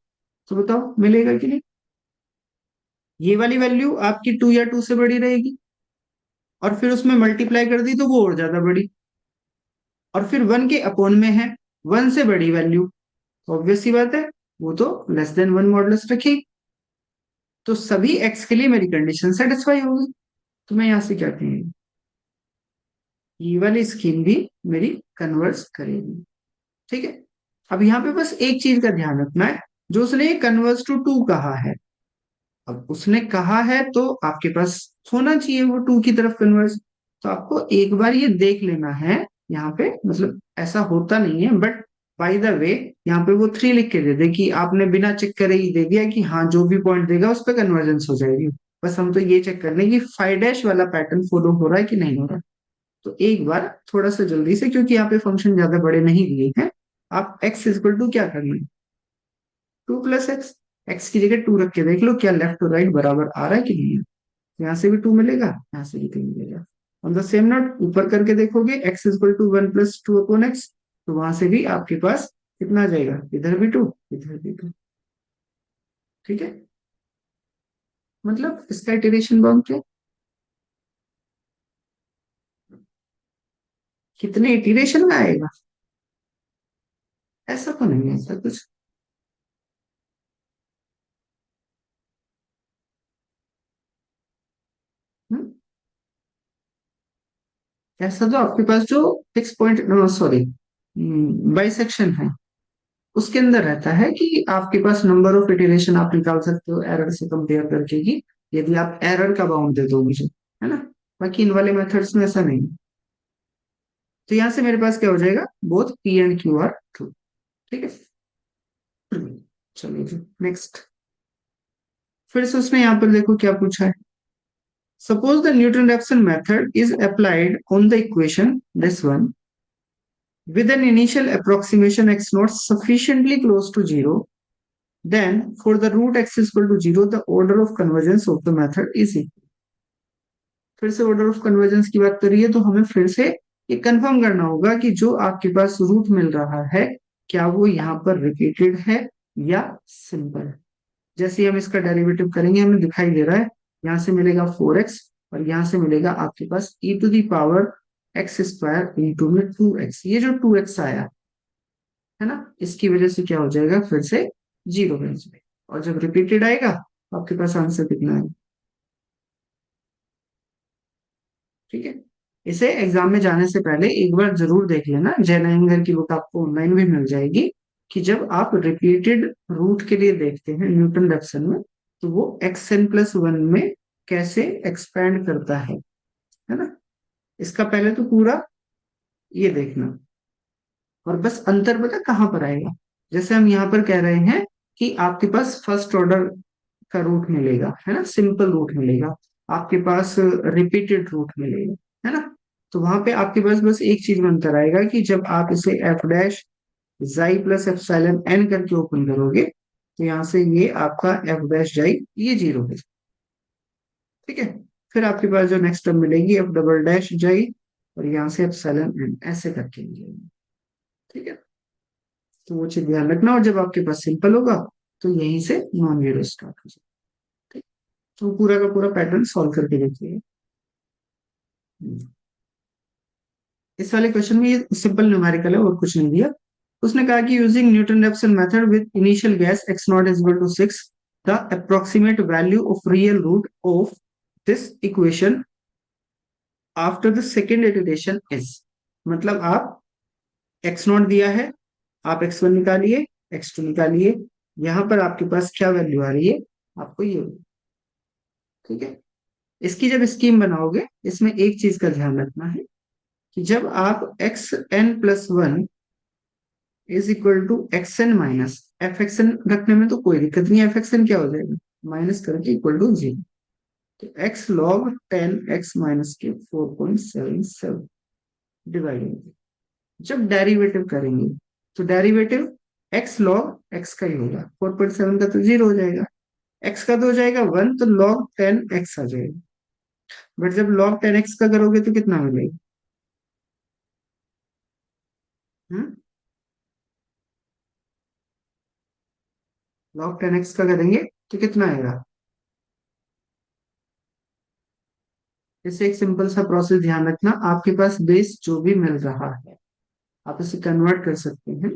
तो बताओ मिलेगा कि नहीं। ये वाली वैल्यू आपकी 2 या 2 से बड़ी रहेगी, और फिर उसमें मल्टीप्लाई कर दी तो वो और ज्यादा बड़ी, और फिर 1 के अपोन में है 1 से बड़ी वैल्यू, ऑब्वियस सी बात है वो तो लेस देन 1 मॉडुलस रखेगी। तो सभी x के लिए मेरी कंडीशन सेटिस्फाई होगी, तो मैं यहां से क्या कहेंगे, ये वाली स्कीम भी मेरी कन्वर्स करेगी। ठीक है, अब यहाँ पे बस एक चीज का ध्यान रखना है, जो उसने कन्वर्स टू 2 कहा है, अब उसने कहा है तो आपके पास होना चाहिए वो 2 की तरफ कन्वर्स। तो आपको एक बार ये देख लेना है यहाँ पे, मतलब ऐसा होता नहीं है, बट बाय द वे यहाँ पे वो 3 लिख के दे दे कि आपने बिना चेक करे ही दे दिया कि हाँ जो भी पॉइंट देगा उस पर कन्वर्जेंस हो जाएगी। बस हम तो ये चेक कर लें कि 5' वाला पैटर्न फॉलो हो रहा है कि नहीं हो रहा। तो एक बार थोड़ा सा जल्दी से, क्योंकि यहाँ पे फंक्शन ज्यादा बड़े नहीं दिए हैं, आप x इक्वल टू क्या करना है, 2 + x, x की जगह 2 रख के देख लो क्या लेफ्ट और राइट बराबर आ रहा है कि नहीं है। यहाँ से भी 2 मिलेगा, यहाँ से भी 2 मिलेगा। ऑन द सेम नोट ऊपर करके देखोगे x इक्वल टू 1 + 2/x, तो वहां से भी आपके पास कितना आ जाएगा, इधर भी 2 इधर भी 2। ठीक है, मतलब इसका इटरेशन बाउंड क्या, कितने इटरेशन में आएगा, ऐसा तो नहीं है ऐसा कुछ। हम्म? ऐसा तो आपके पास जो फिक्स पॉइंट, सॉरी, बाइसेक्शन है उसके अंदर रहता है कि आपके पास नंबर ऑफ इटरेशन आप निकाल सकते हो एरर से कंपेयर करके, कि यदि आप एरर का बाउंड दे दो मुझे, है ना। बाकी इन वाले मेथड्स में ऐसा नहीं है। तो यहां से मेरे पास क्या हो जाएगा, both P and Q R true. ठीक है, चलिए जी नेक्स्ट। फिर से उसने यहाँ पर देखो क्या पूछा है, suppose the Newton Raphson method is applied on the equation this one with an initial approximation x naught sufficiently close to 0, then for the root x is equal to 0 the order of convergence of the method is equal। फिर से order of convergence की बात करिए तो हमें फिर से ये कंफर्म करना होगा कि जो आपके पास रूट मिल रहा है क्या वो यहाँ पर रिपीटेड है या सिंपल है। जैसे ही हम इसका डेरिवेटिव करेंगे हमें दिखाई दे रहा है, यहाँ से मिलेगा 4x और यहाँ से मिलेगा आपके पास e⁻x² इंटू में 2x, ये जो 2x आया है ना, इसकी वजह से क्या हो जाएगा फिर से जीरो भेज दें। और जब रिपीटेड आएगा तो आपके पास आंसर कितना है। ठीक है। इसे एग्जाम में जाने से पहले एक बार जरूर देख लेना, जैन अयंगर की बुक आपको ऑनलाइन भी मिल जाएगी, कि जब आप रिपीटेड रूट के लिए देखते हैं न्यूटन रैप्सन में, तो वो xn+1 में कैसे एक्सपेंड करता है ना। इसका पहले तो पूरा ये देखना। और बस अंतर पता कहाँ पर आएगा। जैसे हम यहाँ पर कह रहे हैं कि आपके पास फर्स्ट ऑर्डर का रूट मिलेगा, है ना, सिंपल रूट मिलेगा, आपके पास रिपीटेड रूट मिलेगा, है ना। तो वहां पे आपके पास बस एक चीज में अंतर आएगा कि जब आप इसे f dash xi plus epsilon n करके ओपन करोगे, तो यहाँ से ये आपका एफ डैश जाई ये जीरो है। ठीक है। फिर आपके पास जो नेक्स्ट टर्म मिलेगी एफ डबल डैश जाई, और यहाँ से एप्सिलॉन एन ऐसे करके मिलेगी। ठीक है। तो वो चीज ध्यान रखना, और जब आपके पास सिंपल होगा तो यहीं से नॉन जीरो स्टार्ट हो जाए। ठीक। तो पूरा का पूरा पैटर्न सॉल्व करके देखिए। इस वाले क्वेश्चन में ये सिंपल न्यूमेरिकल है और कुछ नहीं दिया। उसने कहा कि using Newton Raphson method with initial guess x not is equal to 6, the approximate value of real root of this equation after the second iteration is. मतलब आप x नॉट दिया है, आप x1 निकालिए, x2 निकालिए, यहां पर आपके पास क्या वैल्यू आ रही है, आपको ये। ठीक है। इसकी जब स्कीम बनाओगे, इसमें एक चीज का ध्यान रखना है कि जब आप xn+1 is equal to x n minus f x n रखने में तो कोई दिक्कत नहीं है, एफ एक्स एन क्या हो जाएगा, माइनस करके इक्वल टू जीरो। तो एक्स लॉग 10x के 4.77 डिवाइडेड, जब डेरिवेटिव करेंगे तो डेरिवेटिव एक्स लॉग एक्स का ही होगा, 4.7 का तो जीरो हो जाएगा, एक्स का तो हो जाएगा 1, तो लॉग 10x आ जाएगा। बट जब लॉग 10x का करोगे तो कितना मिलेगा। लॉग 10x का करेंगे तो कितना आएगा। जैसे एक सिंपल सा प्रोसेस ध्यान रखना, आपके पास बेस जो भी मिल रहा है आप इसे कन्वर्ट कर सकते हैं,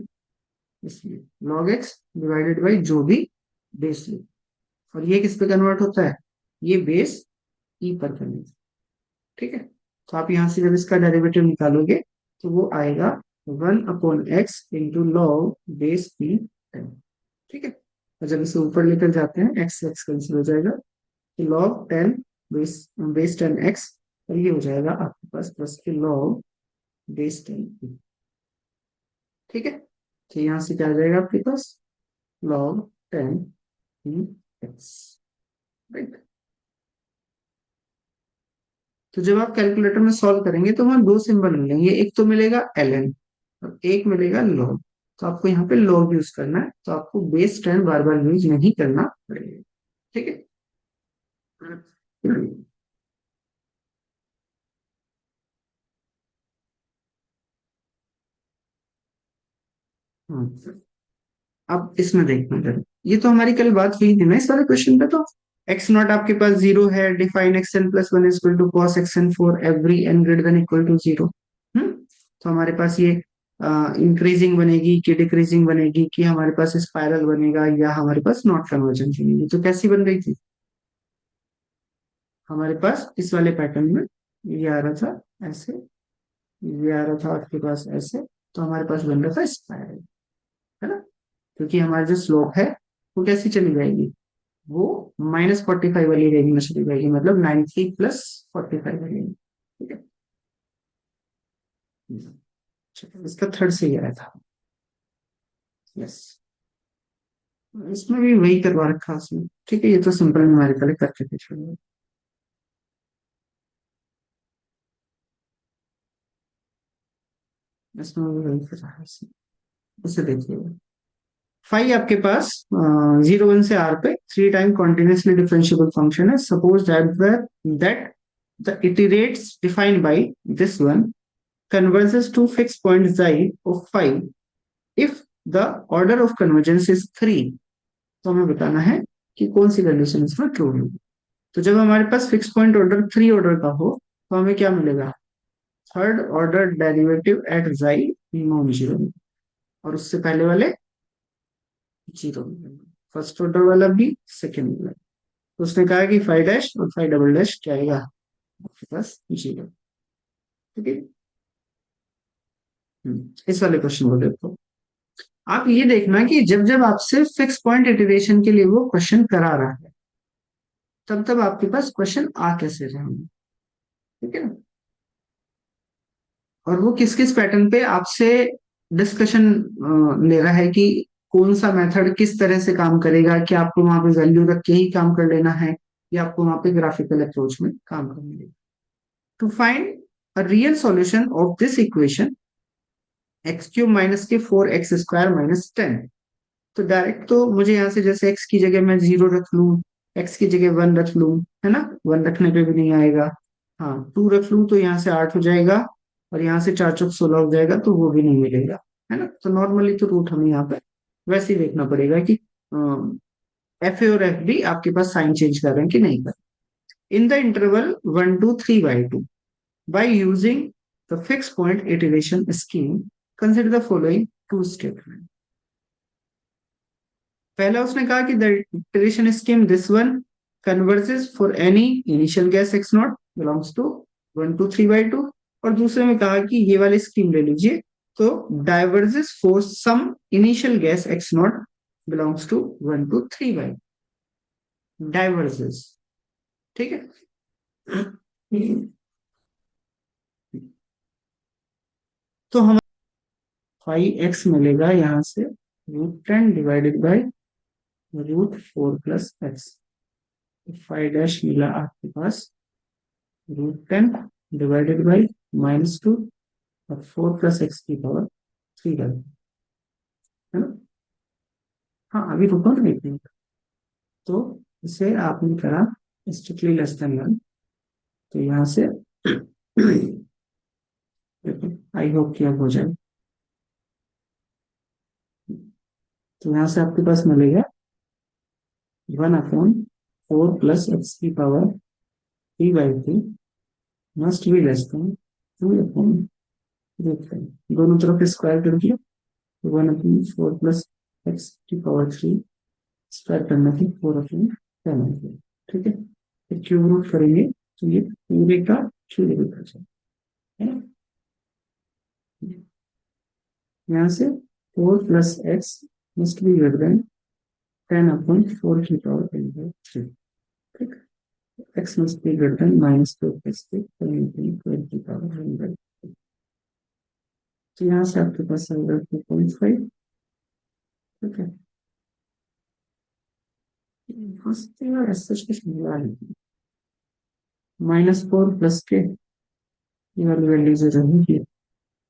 इसलिए log x डिवाइडेड बाई जो भी बेस ले। और ये किस पे कन्वर्ट होता है, ये बेस ई पर कन्वर्ट। ठीक है। तो आप यहां से जब इसका डेरिवेटिव निकालोगे तो वो आएगा 1/x इंटू लॉग बेस ई 10। ठीक है। और जब इसे ऊपर लेकर जाते हैं एक्स एक्स कैंसिल हो जाएगा, तो लॉग 10 बेस बेस 10x, और ये हो जाएगा आपके पास प्लस के लॉग बेस 10। ठीक है। तो यहां से क्या आ जाएगा आपके पास, लॉग 10x। राइट। तो जब आप कैलकुलेटर में सॉल्व करेंगे तो वहां दो सिंबल मिलेंगे, एक तो मिलेगा ln और एक मिलेगा log। तो आपको यहाँ पे log यूज करना है, तो आपको बेस 10 बार बार यूज नहीं करना पड़ेगा। ठीक है। हाँ, अब इसमें देखना जरा, ये तो हमारी कल बात हुई थी ना इस वाले क्वेश्चन पे। तो एक्स नॉट आपके पास जीरो है, define xn+1 is equal to cos x n for every n greater than equal to zero. तो हमारे पास ये इंक्रीजिंग बनेगी कि डिक्रीजिंग बनेगी, कि हमारे पास स्पाइरल बनेगा, या हमारे पास नॉट कन्वर्जेंस बनेगी। तो कैसी बन रही थी हमारे पास इस वाले पैटर्न में, ये आ रहा था ऐसे, ये आ रहा था आपके पास ऐसे, तो हमारे पास बन रहा था स्पाइरल, है ना। क्योंकि हमारी जो स्लोप है वो कैसी चली जाएगी, वो -45 वाली रेंज में चली जाएगी, मतलब 90+45 वाली। ठीक है। चलो, इसका थर्ड सही आया था। यस। इसमें भी वही करवा रखा उसने। ठीक है, ये तो सिंपल न्यूमेरिकल करके छोड़िए। इसमें भी वही कर रहा है इसने। इसे देखिए, फाइव आपके पास 0 1 से r पे 3 टाइम कॉन्टिन्यूसली डिफरेंशिएबल फंक्शन है। Suppose that the iterates defined by this one converges to fixed point xi of phi if the order of convergence is 3। तो हमें बताना है कि कौन सी कंडीशन इसमें ट्रू है। तो जब हमारे पास फिक्स पॉइंट ऑर्डर 3 ऑर्डर का हो तो हमें क्या मिलेगा, third order derivative eight xi non zero, और उससे पहले वाले जीरो मिलेगा, फर्स्ट ऑर्डर वाला भी सेकेंड वाला। तो उसने कहा कि फाइव डैश और फाइव डबल डैश क्या आएगा आपके पास, जीरो। ठीक है। इस वाले क्वेश्चन को देखो। आप ये देखना कि जब जब आपसे फिक्स पॉइंट इटरेशन के लिए वो क्वेश्चन करा रहा है, तब तब आपके पास क्वेश्चन आ कैसे रहे होंगे। ठीक है ना। और वो किस किस पैटर्न पे आपसे डिस्कशन ले रहा है कि कौन सा मेथड किस तरह से काम करेगा, कि आपको वहां पे वैल्यू रख के ही काम कर लेना है, या आपको वहां पे ग्राफिकल अप्रोच में काम करना है। To find a real solution of this equation, x cube minus के four x square minus ten. तो डायरेक्ट तो मुझे यहाँ से जैसे एक्स की जगह मैं जीरो रख लूं, एक्स की जगह वन रख लूं, है ना, वन रखने पे भी नहीं आएगा। हाँ, टू रख लूं तो यहाँ से आठ हो जाएगा, और यहाँ से चार चौक सोलह हो जाएगा, तो वो भी नहीं मिलेगा, है ना। तो नॉर्मली तो रूट हमें यहाँ पे वैसे ही देखना पड़ेगा कि एफ ए और एफ बी आपके पास साइन चेंज कर रहे हैं कि नहीं कर। In the interval one two three by two, by using the fix point iteration scheme, consider the following two statement. पहला उसने कहा कि the iteration scheme this one converges for any initial guess x not belongs to one two three by two. और दूसरे में कहा कि ये वाली स्कीम ले लीजिए, तो diverges for some initial guess x not belongs to one two three by, diverges. ठीक है। तो हम फाइव एक्स मिलेगा यहाँ से root ten divided by root four plus x. Five dash मिला आपके पास root ten divided by minus two और फोर प्लस एक्स की पावर थ्री है ना। हाँ, अभी रुको ना एक मिनट। तो इसे आपने करा स्ट्रिक्टली लेस देन वन, तो यहाँ से देखो, आई होप कि अब हो जाए। तो यहाँ से आपके पास मिलेगा one upon four plus x की power three by three must be less than two upon root ten. दोनों तरफ स्क्वायर कर दिया, one upon four plus x की पावर थ्री स्क्वायर करने की फोर अपॉन टेन होगी। ठीक है। फिर क्यूब रूट करेंगे तो ये पूरे का क्यूब रूट हो जाए, है ना। यहाँ से four plus x must be greater than ten upon four की पावर टेन बाई थ्री। ठीक। X must be greater than minus two x की पावर वन बाई। तो यहाँ से आपके पास आएगा 2.5। ठीक है। फर्स्ट यार ऐसा कुछ मिला नहीं। माइनस फोर प्लस के ये वाली वैल्यू जो रहेगी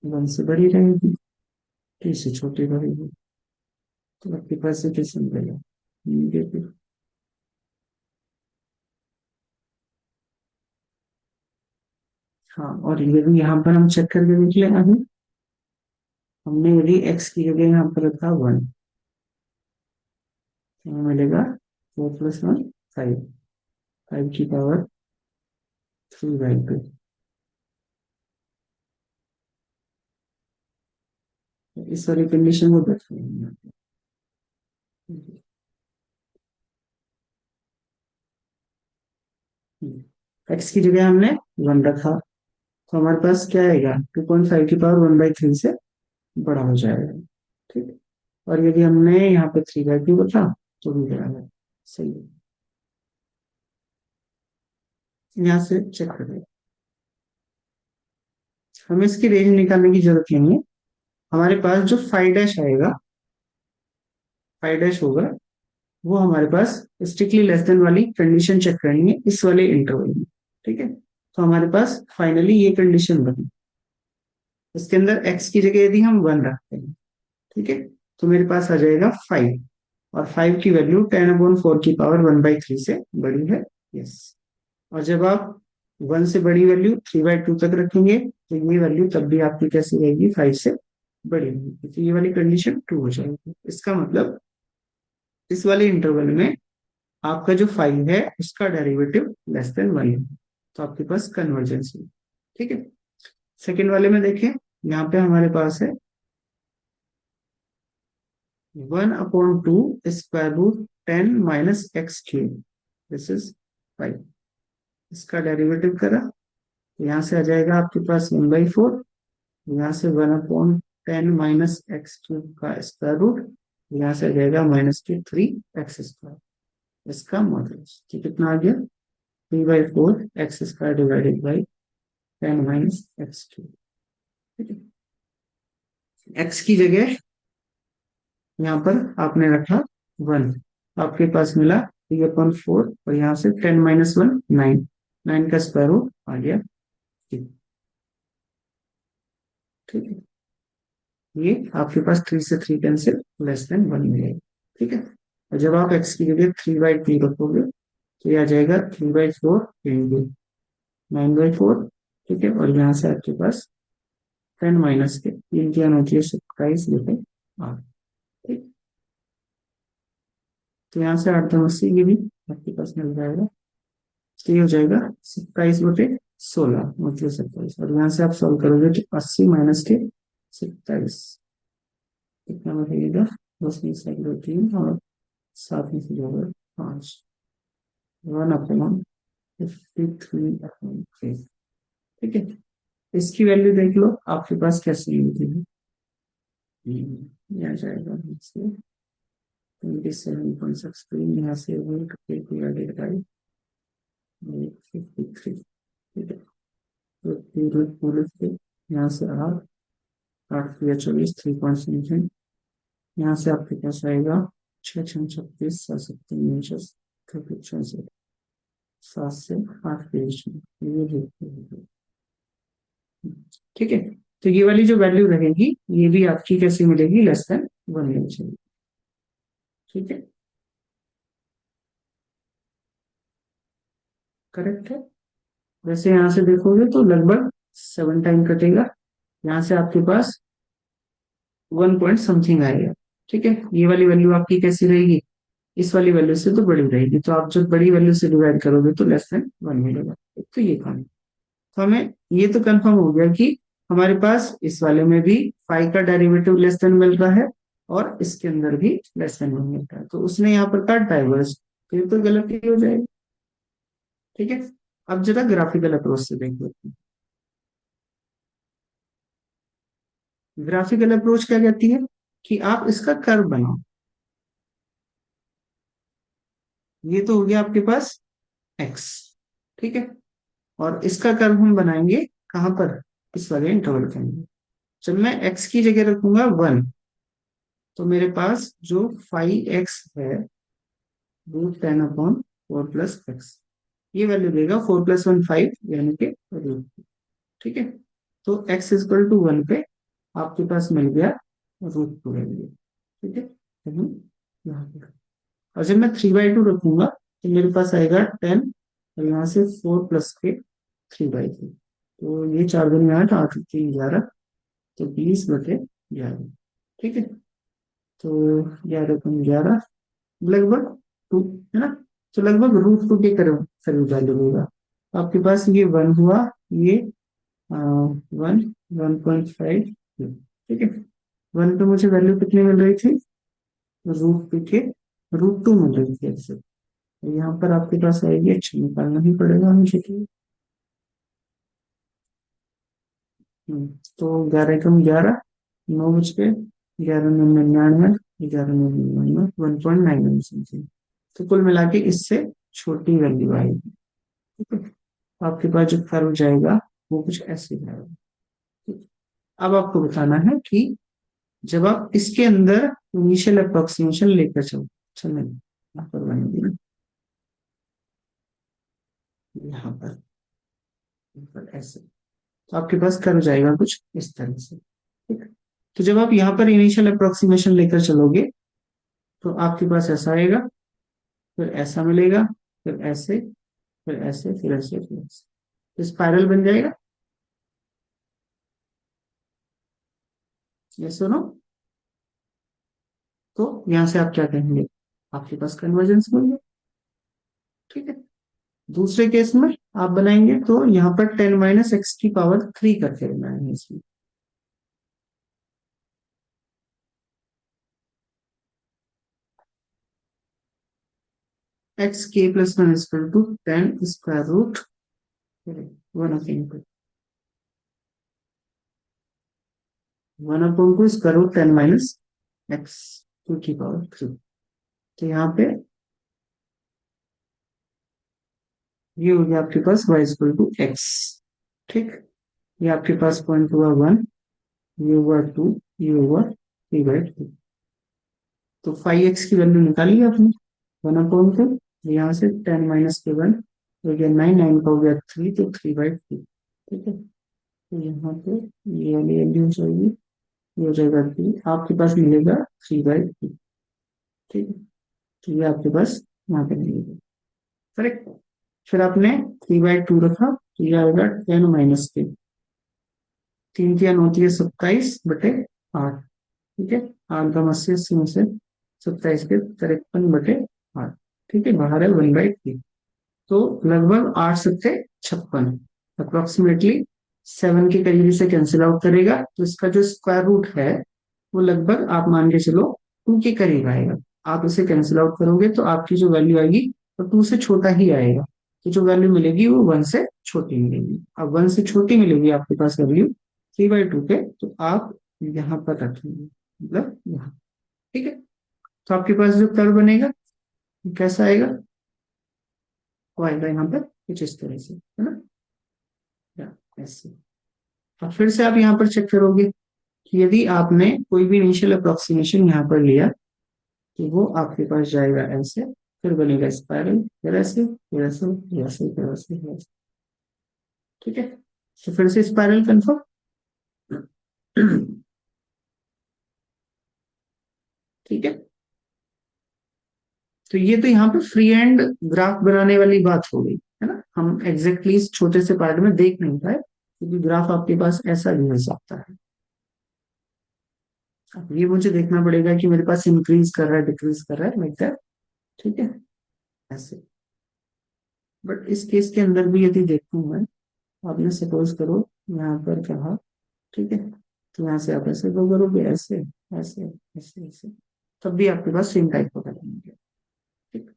वन से बड़ी रहेगी, टी से छोटी रहेगी। तो आपके पास से कैसे मिलेगा, नेगेटिव। हाँ, और ये भी यहाँ पर हम चेक करके देख लें। अभी हमने यदि एक्स की जगह यहाँ पर रखा वन, तो हमें मिलेगा four plus one five, five की पावर थ्री बाई टू। इस वाली कंडीशन को देखेंगे। एक्स की जगह हमने वन रखा, तो हमारे पास क्या आएगा, 2.5 की पावर वन बाई थ्री से बड़ा हो जाएगा। ठीक है। और यदि हमने यहाँ पे थ्री बाई टू रखा तो भी बड़ा है। सही है। यहाँ से चेक करें। हमें इसकी रेंज निकालने की जरूरत नहीं है। हमारे पास जो फाइव डैश आएगा, फाइव डैश होगा, वो हमारे पास स्ट्रिक्टली लेस देन वाली कंडीशन चेक करनी है इस वाले इंटरवल में। ठीक है। तो हमारे पास फाइनली ये कंडीशन बनी, इसके अंदर एक्स की जगह यदि हम वन रखते हैं, ठीक है, तो मेरे पास आ जाएगा फाइव। और फाइव की वैल्यू टेन अपॉन फोर की पावर वन बाई थ्री से बड़ी है। यस। और जब आप वन से बड़ी वैल्यू थ्री बाई टू तक रखेंगे, तो ये वैल्यू तब भी आपकी कैसी रहेगी, फाइव से बड़ी होगी। तो ये वाली कंडीशन ट्रू हो जाएगी। इसका मतलब इस वाले इंटरवल में आपका जो फाइव है उसका डेरिवेटिव लेस देन वन है, तो आपके पास कन्वर्जेंस है। ठीक है। सेकेंड वाले में देखें, यहाँ पे हमारे पास है 1/2 square root 10 - x³ this is 5। इसका डेरिवेटिव करा तो यहाँ से आ जाएगा आपके पास 1/4। यहाँ से 1/10 - x³ का स्क्वायर रूट, यहाँ से आ जाएगा -3x²। इसका मॉडुलस तो कितना आ गया? 3/4 x² डिवाइडेड बाई 10 - x³। ठीक है, x की जगह यहाँ पर आपने रखा 1, आपके पास मिला 3/4 और यहाँ से 10 - 1 9, 9 का स्क्वायर रूट आ गया। ठीक है, ये आपके पास 3 से 3 कैंसिल, <<1 मिलेगा। ठीक है, और जब आप x की जगह 3/2 रखोगे तो ये आ जाएगा 3/4 इंटू 9/4। ठीक है, और यहाँ से आपके पास 10 माइनस के 3 की होती है 27/8। ठीक, तो यहाँ से 8×2 ये भी आपके पास मिल जाएगा। तो ये हो जाएगा 27/16 मतलब 27, और यहाँ से आप सॉल्व करोगे तो 80 माइनस के 27 कितना बचेगा? 10 में से 2 3 और 7 में से 2 5, 1/53/3। ठीक है, इसकी वैल्यू देख लो आपके पास कैसे मिलती है। आ जाएगा 27.63, यहाँ से 53। ठीक है, तो पूरे यहाँ से 8 8 या 24 3 यहाँ से आपके पास आएगा 6 6 36 7 7 64 7 से 8 के बीच में ये देखते हैं। ठीक है, तो ये वाली जो वैल्यू रहेगी ये भी आपकी कैसे मिलेगी? <<1 मिलनी चाहिए। ठीक है, करेक्ट है। वैसे यहाँ से देखोगे तो लगभग 7 टाइम कटेगा, यहाँ से आपके पास 1 पॉइंट समथिंग आएगा। ठीक है, ये वाली वैल्यू आपकी कैसी रहेगी? इस वाली वैल्यू से तो बड़ी रहेगी, तो आप जब बड़ी वैल्यू से डिवाइड करोगे तो <<1 मिलेगा। तो ये काम, तो हमें ये तो कंफर्म हो गया कि हमारे पास इस वाले में भी फाइव का डेरिवेटिव <<1 मिल रहा है और इसके अंदर भी <<1 मिल रहा है, तो उसने यहाँ पर काटा है बस, तो ये तो गलत ही हो जाएगा। ठीक है, अब जरा ग्राफिकल अप्रोच से देख लेते हैं। ग्राफिकल अप्रोच क्या कहती है कि आप इसका कर्व बनाओ। ये तो हो गया आपके पास एक्स। ठीक है, और इसका कर्व हम बनाएंगे कहां पर? इस वाले इंटरवल के अंदर। जब मैं एक्स की जगह रखूंगा 1, तो मेरे पास जो 5x है √10/4 + x, ये वैल्यू देगा 4 + 1 5 यानी कि √2। ठीक है, तो x = 1 पे आपके पास मिल गया √2 वैल्यू। ठीक है, यहाँ पे, और जब मैं 3/2 रखूंगा तो मेरे पास आएगा 10, और यहाँ से 4 + के 3/2, तो ये 4 × 8 8 × 3 11, तो 20/11। ठीक है, तो 11 × 11 लगभग 2 है ना, तो लगभग √2 के करीब करीब वैल्यू होगा आपके पास। ये 1 हुआ, ये 1 1.5। ठीक है, 1 पे मुझे वैल्यू कितनी मिल रही थी? √2 के √2 मिल रही थी ऐसे। तो यहाँ पर आपके पास आएगी, अच्छा निकालना ही पड़ेगा मुझे तो। तो 11 × 11 9 बज के 11 × 99 11 × 99 1.99 समथिंग, तो कुल मिला के इससे छोटी वैल्यू आएगी। ठीक है, तो आपके पास जो कर्व जाएगा वो कुछ ऐसे जाएगा। ठीक है? अब आपको बताना है कि जब आप इसके अंदर इनिशियल अप्रोक्सीमेशन लेकर चलो, चलें यहाँ पर बनेगी ना, यहाँ पर ऐसे, तो आपके पास कर्व जाएगा कुछ इस तरह से। ठीक है, तो जब आप यहाँ पर इनिशियल अप्रोक्सीमेशन लेकर चलोगे तो आपके पास ऐसा आएगा, फिर ऐसा मिलेगा, फिर ऐसे, फिर ऐसे, फिर ऐसे, फिर ऐसे, तो स्पाइरल बन जाएगा। ये सुनो, तो यहां से आप क्या कहेंगे? आपके पास कन्वर्जेंस बन गया। ठीक है, दूसरे केस में आप बनाएंगे तो यहाँ पर 10 - x³ करके बनाएंगे इसमें। X k plus one equal to 10 square root 1 upon 2 square root 10 minus x to की पावर 3। तो यहाँ पे ये हो गया आपके पास y इक्वल टू एक्स। ठीक, ये आपके पास पॉइंट हुआ 1, ये हुआ 2, ये हुआ 3/2। तो 5x की वैल्यू निकाली आपने 1/2, यहाँ से 10 माइनस के 1 हो गया 9, 9 का हो गया 3, तो 3/2। ठीक है, तो यहाँ पे ये वाली वैल्यू हो जाएगी, ये हो जाएगा 3, आपके पास मिलेगा 3/2। ठीक है, तो ये आपके पास यहाँ पे मिलेगा, करेक्ट। फिर आपने 3/2 रखा, तो ये आएगा 10 माइनस के 3 होती है 27/8। ठीक है, 8 का 80 में से 27 के 53/8। ठीक है, बाहर है 1/3, तो लगभग 8 7 56 अप्रोक्सीमेटली 7 के करीब इसे कैंसिल आउट करेगा, तो इसका जो स्क्वायर रूट है वो लगभग आप मान के चलो 2 के करीब आएगा। आप इसे कैंसिल आउट करोगे तो आपकी जो वैल्यू आएगी वो 2 से छोटा ही आएगा, तो जो वैल्यू मिलेगी वो 1 से छोटी मिलेगी। अब 1 से छोटी मिलेगी आपके पास वैल्यू 3/2 के, तो आप यहाँ पर रखेंगे, मतलब यहाँ। ठीक है, तो आपके पास जो कर्व बनेगा कैसा आएगा, वो आएगा यहाँ पर कुछ इस तरह से, है ना, या ऐसे। अब फिर से आप यहाँ पर चेक करोगे कि यदि आपने कोई भी इनिशियल अप्रोक्सीमेशन यहाँ पर लिया तो वो आपके पास जाएगा ऐसे, फिर बनेगा स्पाइरल, फिर ऐसे, फिर ऐसे, फिर ऐसे, फिर ऐसे, फिर ऐसे। ठीक है, तो फिर से स्पाइरल कंफर्म। ठीक है, तो ये तो यहाँ पे फ्री हैंड ग्राफ बनाने वाली बात हो गई, है ना। हम एग्जैक्टली इस छोटे से पार्ट में देख नहीं पाए, क्योंकि ग्राफ आपके पास ऐसा भी मिल सकता है। अब ये मुझे देखना पड़ेगा कि मेरे पास इंक्रीज कर रहा है डिक्रीज कर रहा है, लाइक दैट। ठीक है, ऐसे। बट इस केस के अंदर भी यदि देखूं मैं, आपने सपोज करो यहाँ पर कहा, ठीक है, तो यहाँ से आप ऐसे गो करोगे, ऐसे ऐसे ऐसे ऐसे, तब भी आपके पास सेम टाइप का पैटर्न मिलेगा। ठीक,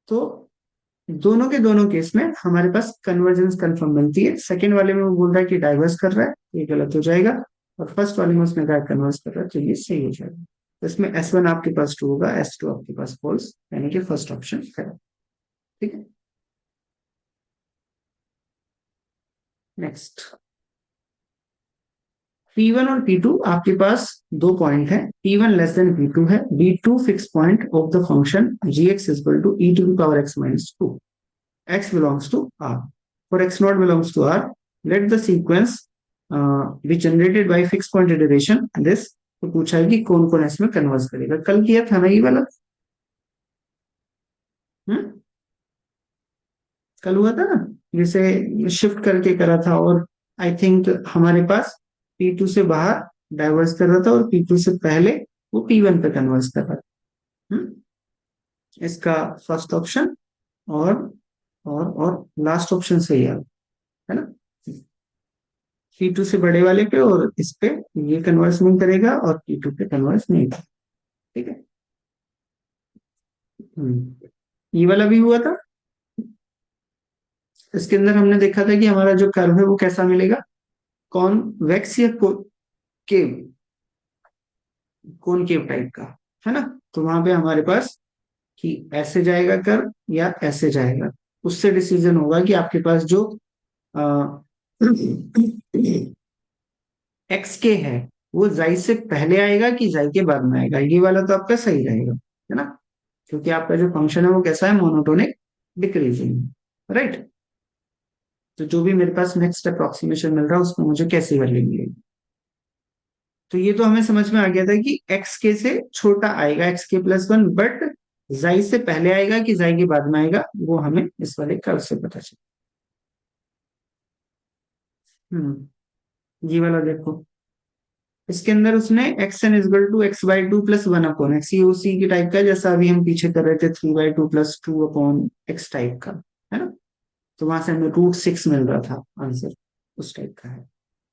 तो दोनों के दोनों केस में हमारे पास कन्वर्जेंस कंफर्म बनती है। सेकंड वाले में वो बोल रहा है कि डाइवर्स कर रहा है, ये गलत हो जाएगा, और फर्स्ट वाले में उसने कहा कन्वर्स कर रहा है, तो ये सही हो जाएगा। तो इसमें S1 आपके पास ट्रू होगा, S2 आपके पास फॉल्स, यानी कि फर्स्ट ऑप्शन है। ठीक है, नेक्स्ट P1 और P2 आपके पास दो पॉइंट है, P1 लेस देन P2 है, B2 fix point of the function gx equal to e to the power x minus 2, x belongs to R. For x not belongs to R, let the sequence be generated by fixed point iteration. This तो पूछा है कि कौन कौन इसमें converse करेगा, कल किया था ना ये वाला। हम्म, कल हुआ था ना, जिसे शिफ्ट करके करा था, और आई थिंक हमारे पास P2 से बाहर डाइवर्स कर रहा था और P2 से पहले वो P1 पे कन्वर्स कर रहा था। इसका फर्स्ट ऑप्शन और और लास्ट ऑप्शन सही है ना। P2 से बड़े वाले पे और इस पे ये कन्वर्स नहीं करेगा और P2 पे कन्वर्स नहीं करेगा। ठीक है, ये वाला भी हुआ था। इसके अंदर हमने देखा था कि हमारा जो कर्व है वो कैसा मिलेगा, कॉन्वेक्स या केव, कॉनकेव टाइप का, है ना। तो वहां पे हमारे पास कि ऐसे जाएगा कर्व या ऐसे जाएगा, उससे डिसीजन होगा कि आपके पास जो एक्स के है वो जाई से पहले आएगा कि जाई के बाद में आएगा। ये वाला तो आपका सही रहेगा, है ना, क्योंकि आपका जो फंक्शन है वो कैसा है, मोनोटोनिक डिक्रीजिंग, राइट। तो जो भी मेरे पास नेक्स्ट अप्रोक्सीमेशन मिल रहा है उसमें मुझे कैसी वैल्यू मिलेगी। तो ये तो हमें समझ में आ गया था कि एक्स के से छोटा आएगा, x k plus one, but जाई से पहले आएगा कि जाई के बाद में आएगा, वो हमें इस वाले कर्व से पता चला। ये वाला देखो, इसके अंदर उसने x N equal to x/2 + 1/x, ये उसी के टाइप का जैसा अभी हम पीछे कर रहे थे 3/2 + 2/x टाइप का, है ना। तो वहां से हमें √6 मिल रहा था आंसर, उस टाइप का है।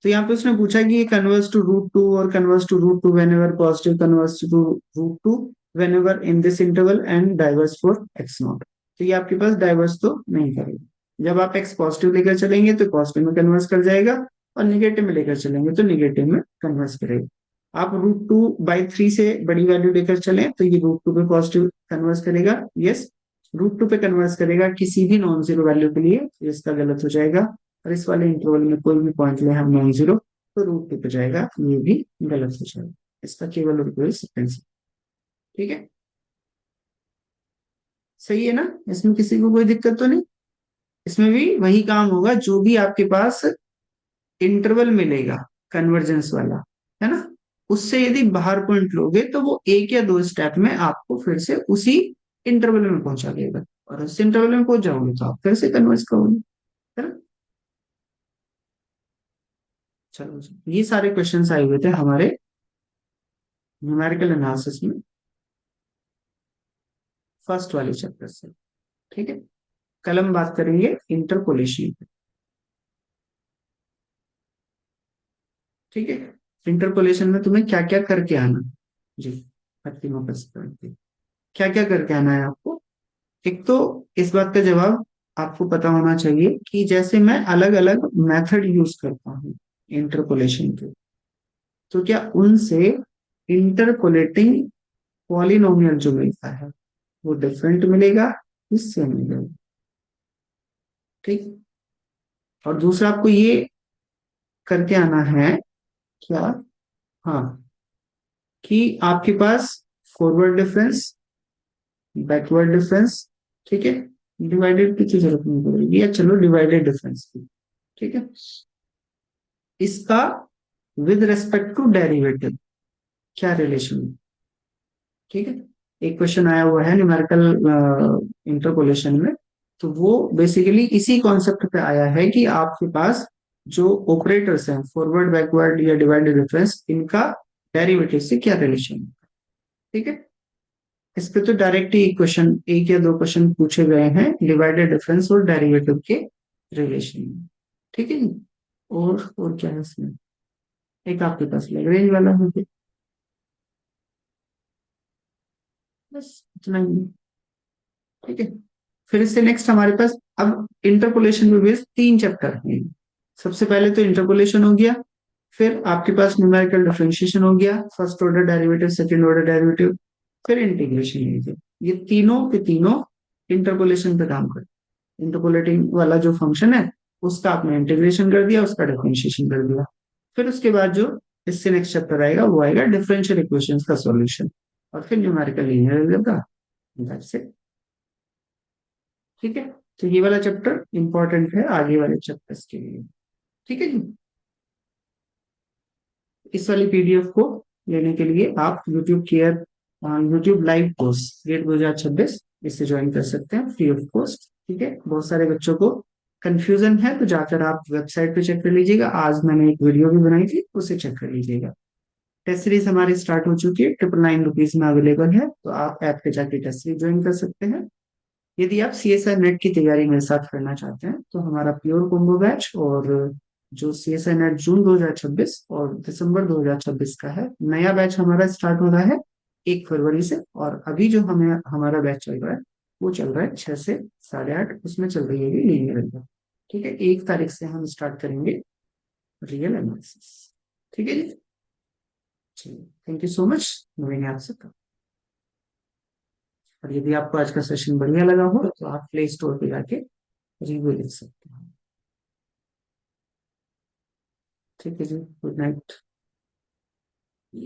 तो यहाँ पे उसने पूछा कि ये कन्वर्स टू √2 और converges to √2 whenever positive, converges to √2 whenever in this interval, and diverges for x0। तो ये आपके पास डाइवर्स तो नहीं करेगा। जब आप एक्स पॉजिटिव लेकर चलेंगे तो पॉजिटिव में कन्वर्स कर जाएगा, और निगेटिव में लेकर चलेंगे तो निगेटिव में कन्वर्स करेगा। आप √2/3 से बड़ी वैल्यू लेकर चलें तो ये √2 पे पॉजिटिव कन्वर्स करेगा, यस। √2 पे कन्वर्स करेगा किसी भी नॉन जीरो वैल्यू के लिए, तो इसका गलत हो जाएगा। और इस वाले इंटरवल में कोई भी पॉइंट ले हम नॉन जीरो, तो √2 पे जाएगा, ये भी गलत हो जाएगा। इसका केवल और केवल सिक्वेंस। ठीक है, सही है ना? इसमें किसी को कोई दिक्कत तो नहीं? इसमें भी वही काम होगा जो भी आपके पास इंटरवल मिलेगा कन्वर्जेंस वाला, है ना, उससे यदि बाहर पॉइंट लोगे तो वो एक या दो स्टेप में आपको फिर से उसी इंटरवल में पहुंचा देगा, और उस इंटरवल में पहुंच जाओगे तो आप फिर से कन्वर्ज करोगे, है ना। चलो जी, ये सारे क्वेश्चंस आए हुए थे हमारे न्यूमेरिकल एनालिसिस में फर्स्ट वाले चैप्टर से। ठीक है, कल हम बात करेंगे इंटरपोलेशन। ठीक है, इंटरपोलेशन में तुम्हें क्या क्या करके आना। जी, प्रतिमा प्रस्तुति क्या क्या करके आना है आपको। एक तो इस बात का जवाब आपको पता होना चाहिए कि जैसे मैं अलग अलग मेथड यूज करता हूँ इंटरपोलेशन के, तो क्या उनसे इंटरपोलेटिंग पॉलिनोमियल जो मिलता है वो डिफरेंट मिलेगा, इससे मिलेगा। ठीक, और दूसरा आपको ये करके आना है क्या, हाँ, कि आपके पास फॉरवर्ड डिफरेंस, बैकवर्ड डिफरेंस, ठीक है, डिवाइडेड की तो जरूरत नहीं पड़ेगी, या चलो डिवाइडेड डिफरेंस की। ठीक है, इसका विद रेस्पेक्ट टू डेरिवेटिव क्या रिलेशन है। ठीक है, एक क्वेश्चन आया हुआ है न्यूमेरिकल इंटरपोलेशन में, तो वो बेसिकली इसी कॉन्सेप्ट पे आया है कि आपके पास जो ऑपरेटर्स हैं फॉरवर्ड बैकवर्ड या डिवाइडेड डिफरेंस, इनका डेरिवेटिव से क्या रिलेशन है। ठीक है, इस पे तो डायरेक्ट ही क्वेश्चन, एक या दो क्वेश्चन पूछे गए हैं डिवाइडेड डिफरेंस और डेरिवेटिव के रिलेशन में। ठीक है जी, और क्या है इसमें, एक आपके पास लैग्रेंज वाला है, बस इतना ही है। ठीक है, फिर इससे नेक्स्ट हमारे पास अब इंटरपोलेशन में बेस्ड 3 चैप्टर हैं। सबसे पहले तो इंटरपोलेशन हो गया, फिर आपके पास न्यूमेरिकल डिफरेंशिएशन हो गया, first order derivative, second order derivative, फिर इंटीग्रेशन हो गया। ये तीनों के तीनों इंटरपोलेशन पे काम करते हैं। इंटरपोलेटिंग वाला जो फंक्शन है उसका आपने इंटीग्रेशन कर दिया, उसका डिफरेंशिएशन कर दिया। फिर उसके बाद जो इससे नेक्स्ट चैप्टर आएगा वो आएगा डिफरेंशियल इक्वेशंस का सॉल्यूशन, और फिर numerical linear algebra, that's it. ठीक है, तो ये वाला चैप्टर इंपॉर्टेंट है आगे वाले चैप्टर्स के लिए। ठीक है जी, इस वाली पीडीएफ को लेने के लिए आप यूट्यूब लाइव कोर्स गेट 2026 इससे ज्वाइन कर सकते हैं फ्री ऑफ कॉस्ट। ठीक है, बहुत सारे बच्चों को कंफ्यूजन है तो जाकर आप वेबसाइट पे चेक कर लीजिएगा, आज मैंने एक वीडियो भी बनाई थी, उसे चेक कर लीजिएगा। टेस्ट सीरीज हमारी स्टार्ट हो चुकी है, 999 में अवेलेबल है, तो आप ऐप पे जाके टेस्ट सीरीज ज्वाइन कर सकते हैं। यदि आप CSI नेट की तैयारी मेरे साथ करना चाहते हैं तो हमारा प्योर कॉम्बो बैच, और जो CSI नेट जून 2026 और दिसंबर 2026 का है, नया बैच हमारा स्टार्ट हो रहा है 1 फरवरी से, और अभी जो हमें हमारा बैच चल रहा है वो चल रहा है 6 से 8:30, उसमें चल रही है लीनियर एल्जेब्रा। ठीक है, 1 तारीख से हम स्टार्ट करेंगे रियल एनालिसिस। ठीक है जी, थैंक यू सो मच, मैंने आपसे कहा। और यदि आपको आज का सेशन बढ़िया लगा हो तो आप प्ले स्टोर पे जाके रिव्यू लिख सकते हैं। ठीक है जी, गुड नाइट।